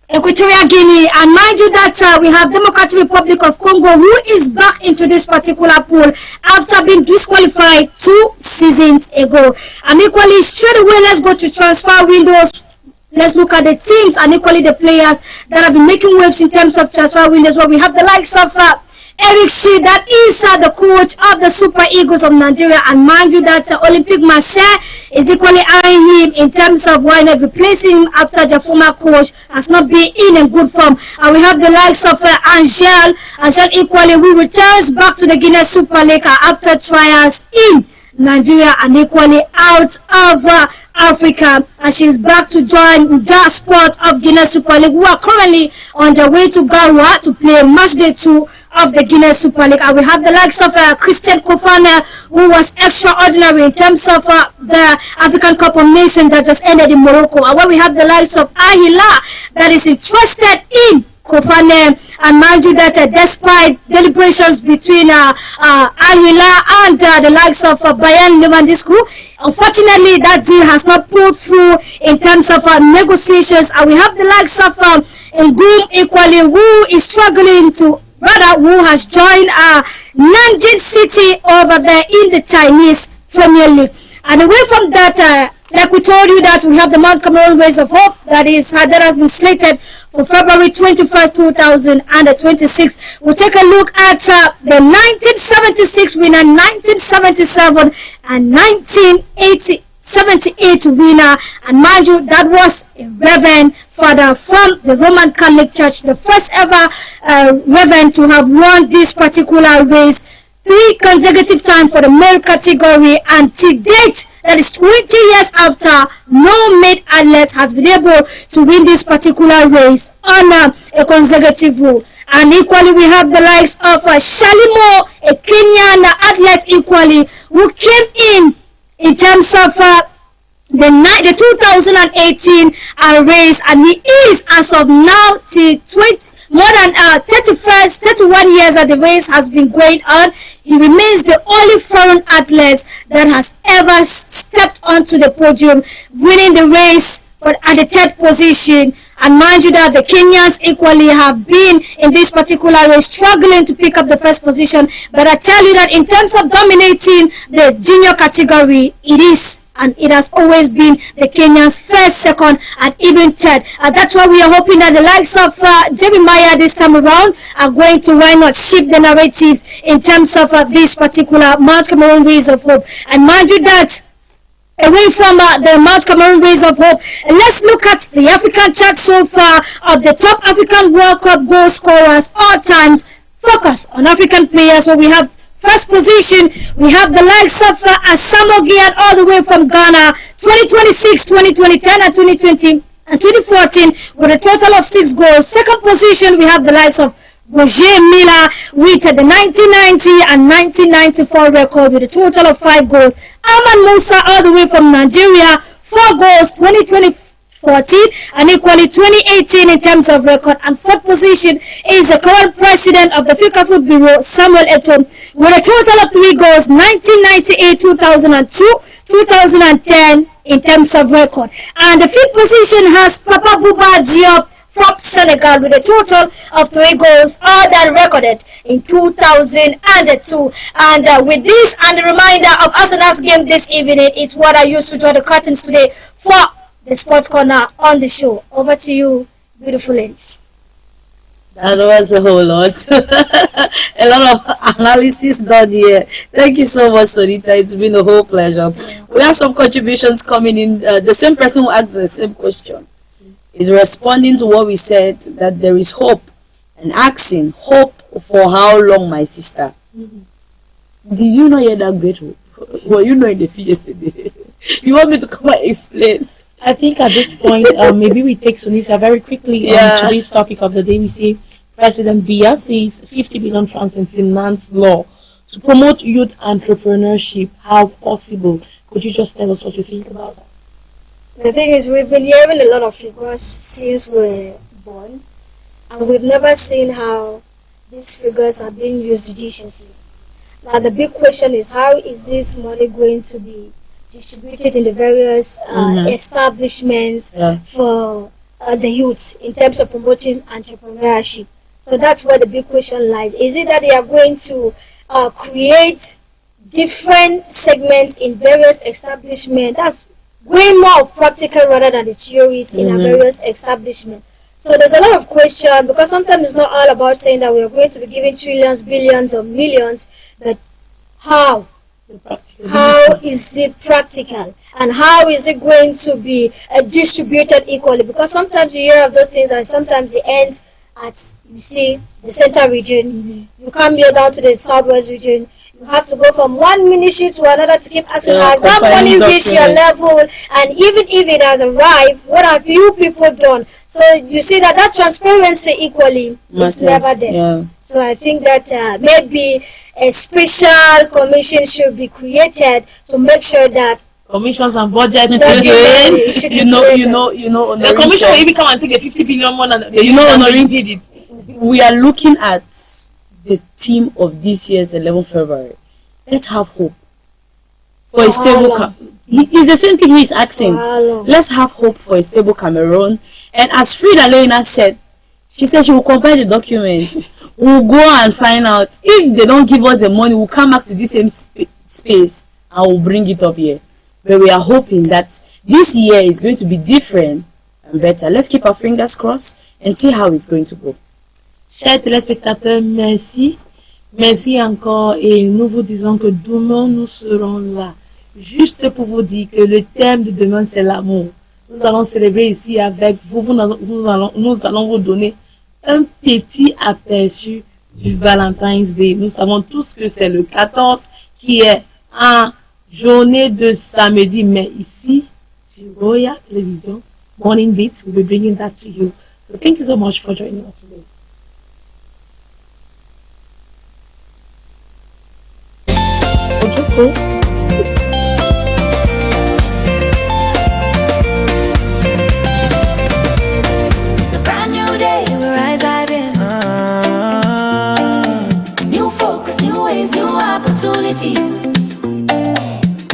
Speaker 16: Equatorial Guinea, and mind you that we have Democratic Republic of Congo, who is back into this particular pool after being disqualified 2 seasons ago. And equally, straight away, let's go to transfer windows. Let's look at the teams and equally the players that have been making waves in terms of transfer windows, where we have the likes of Eric Shi, that is the coach of the Super Eagles of Nigeria, and mind you that Olympique Marseille is equally eyeing him in terms of why not replacing him after the former coach has not been in good form. And we have the likes of Angel equally, who returns back to the Guinness Super League after trials in Nigeria and equally out of Africa, and she's back to join Jazz Sport of Guinness Super League, who are currently on their way to Garoua to play match day 2 of the Guinness Super League. And we have the likes of Christian Kofane, who was extraordinary in terms of the African Cup of Nations that just ended in Morocco. And where we have the likes of Ahila that is interested in Kofane, and mind you that despite deliberations between Ahila and the likes of Bayern Lewandowski, unfortunately that deal has not pulled through in terms of negotiations. And we have the likes of Ngum equally, who is struggling to who has joined Nanjing City over there in the Chinese Premier League. And away from that, like we told you that we have the Mount Cameroon Race of Hope that has been slated for February 21st, 2026. We'll take a look at the 1976 winner, 1977 and 1978 winner, and mind you, that was a Reverend Father from the Roman Catholic Church, the first ever Reverend to have won this particular race 3 consecutive times for the male category, and to date, that is 20 years after, no male athlete has been able to win this particular race on a consecutive rule. And equally, we have the likes of Shalimo, a Kenyan athlete equally, who came in terms of the 2018 race, and he is as of now till more than 31 years that the race has been going on. He remains the only foreign athlete that has ever stepped onto the podium, winning the race at the 3rd position. And mind you that the Kenyans equally have been in this particular race struggling to pick up the 1st position. But I tell you that in terms of dominating the junior category, it is, and it has always been, the Kenyans 1st, 2nd, and even 3rd. And that's why we are hoping that the likes of Jeremiah this time around are going to, why not, shift the narratives in terms of this particular Mount Cameroon Race of Hope. And mind you that away from the Mount Cameroon Race of Hope, let's look at the African chart so far of the top African World Cup goal scorers all times. Focus on African players, where we have 1st position, we have the likes of Asamoah Gyan all the way from Ghana, 2026, 2010, and 2020 and 2014 with a total of 6 goals. 2nd position, we have the likes of Roger Miller with the 1990 and 1994 record with a total of 5 goals. Aman Musa all the way from Nigeria, 4 goals, 2014 and equally 2018 in terms of record. And 4th position is the current president of the FIFA Food Bureau, Samuel Eto'o, with a total of 3 goals, 1998, 2002, 2010 in terms of record. And the 5th position has Papa Bouba Diop from Senegal with a total of 3 goals, all that recorded in 2002. And with this and the reminder of Arsenal's game this evening, it's what I used to draw the curtains today for the Sports Corner on the show. Over to you, beautiful ladies.
Speaker 15: That was a whole lot. A lot of analysis done here. Thank you so much, Sonita. It's been a whole pleasure. We have some contributions coming in. The same person who asked the same question is responding to what we said, that there is hope, and asking, hope for how long, my sister? Did you not hear that great hope? Were you not in the field yesterday? You want me to come and explain?
Speaker 2: I think at this point, maybe we take Sunita very quickly on today's topic of the day. We say President Biya says 50 billion francs in finance law to promote youth entrepreneurship. How possible? Could you just tell us what you think about that?
Speaker 16: The thing is, we've been hearing a lot of figures since we were born, and we've never seen how these figures are being used judiciously. Now the big question is, how is this money going to be distributed in the various establishments for the youth in terms of promoting entrepreneurship? So that's where the big question lies. Is it that they are going to create different segments in various establishments? That's way more of practical rather than the theories in a various establishments. So there's a lot of question, because sometimes it's not all about saying that we are going to be giving trillions, billions, or millions, but how? How is it practical? And how is it going to be distributed equally? Because sometimes you hear of those things and sometimes it ends at, you see, the center region. You come here down to the southwest region. You have to go from one ministry to another to keep asking, has that money reached your level? And even if it has arrived, what have you people done? So you see that transparency equally is never there. Yeah. So I think that maybe a special commission should be created to make sure that
Speaker 2: commissions and budget again. The commission will even come and take a 50 billion more than
Speaker 15: we are looking at the theme of this year's 11th February. Let's have hope for a stable it's the same thing he is asking. Let's have hope for a stable Cameroon. And as Frida Lena said, she said she will compile the documents. We'll go and find out. If they don't give us the money, we'll come back to the same space and we'll bring it up here. But we are hoping that this year is going to be different and better. Let's keep our fingers crossed and see how it's going to go.
Speaker 2: Chers téléspectateurs, merci. Merci encore, et nous vous disons que demain nous serons là. Juste pour vous dire que le thème de demain c'est l'amour. Nous allons célébrer ici avec vous. Nous allons vous donner un petit aperçu du Valentine's Day. Nous savons tous que c'est le 14 qui est en journée de samedi, mais ici sur Royal Television Morning Beats, we'll be bringing that to you. So thank you so much for joining us today.
Speaker 4: It's a brand new day, we rise again. New focus, new ways, new opportunity.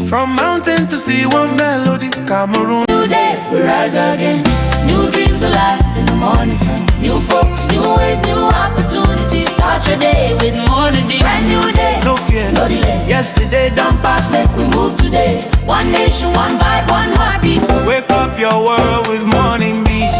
Speaker 3: From mountain to sea, one melody, Cameroon.
Speaker 4: New day, we rise again. New dreams alive in the morning sun. New focus, new ways, new opportunities. Start your day with morning deep. Brand new day,
Speaker 3: no fear,
Speaker 4: no delay.
Speaker 3: Yesterday done past,
Speaker 4: Make we move today. One nation, one vibe, one heartbeat.
Speaker 3: Wake up your world with morning beats.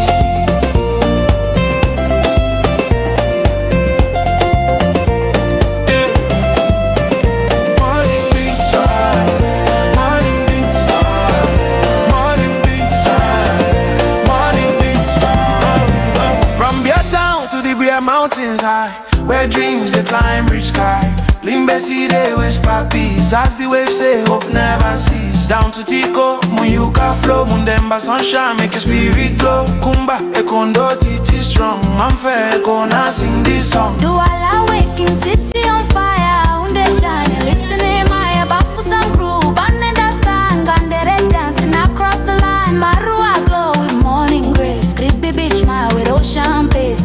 Speaker 3: Mountains high, where dreams they climb reach sky. Limbesi they whisper peace, as the waves say hope never cease. Down to Tico, Muyuka flow, Mundemba sunshine make your spirit glow. Kumba, Ekondo, Titi strong, I'm fair, gonna sing this song.
Speaker 4: Do all waking city on fire, unde shine, lifting in my back for some crew. Banning the stand, Gandere dancing across the line. Marua glow with morning grace, creepy beach smile with ocean pace.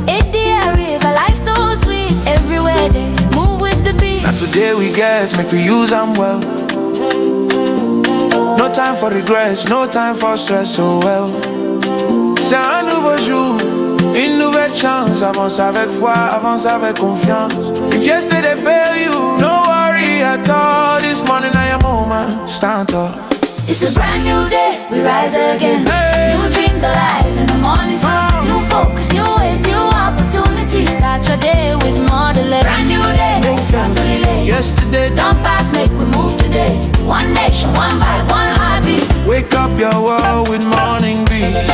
Speaker 3: Today we get, make we use them well. No time for regrets, no time for stress, so well. C'est un nouveau jour, une nouvelle chance. Avance avec foi, avance avec confiance. If yesterday failed you, no worry at all. This morning I am home, stand tall.
Speaker 4: It's a brand new day, we rise again. Hey. New dreams alive in the morning sun. New focus, new ways, new opportunities. Start your day with more delay. Brand new day, no delay.
Speaker 3: Yesterday
Speaker 4: done past, make we move today. One nation, one vibe, one heartbeat.
Speaker 3: Wake up your world with morning beats.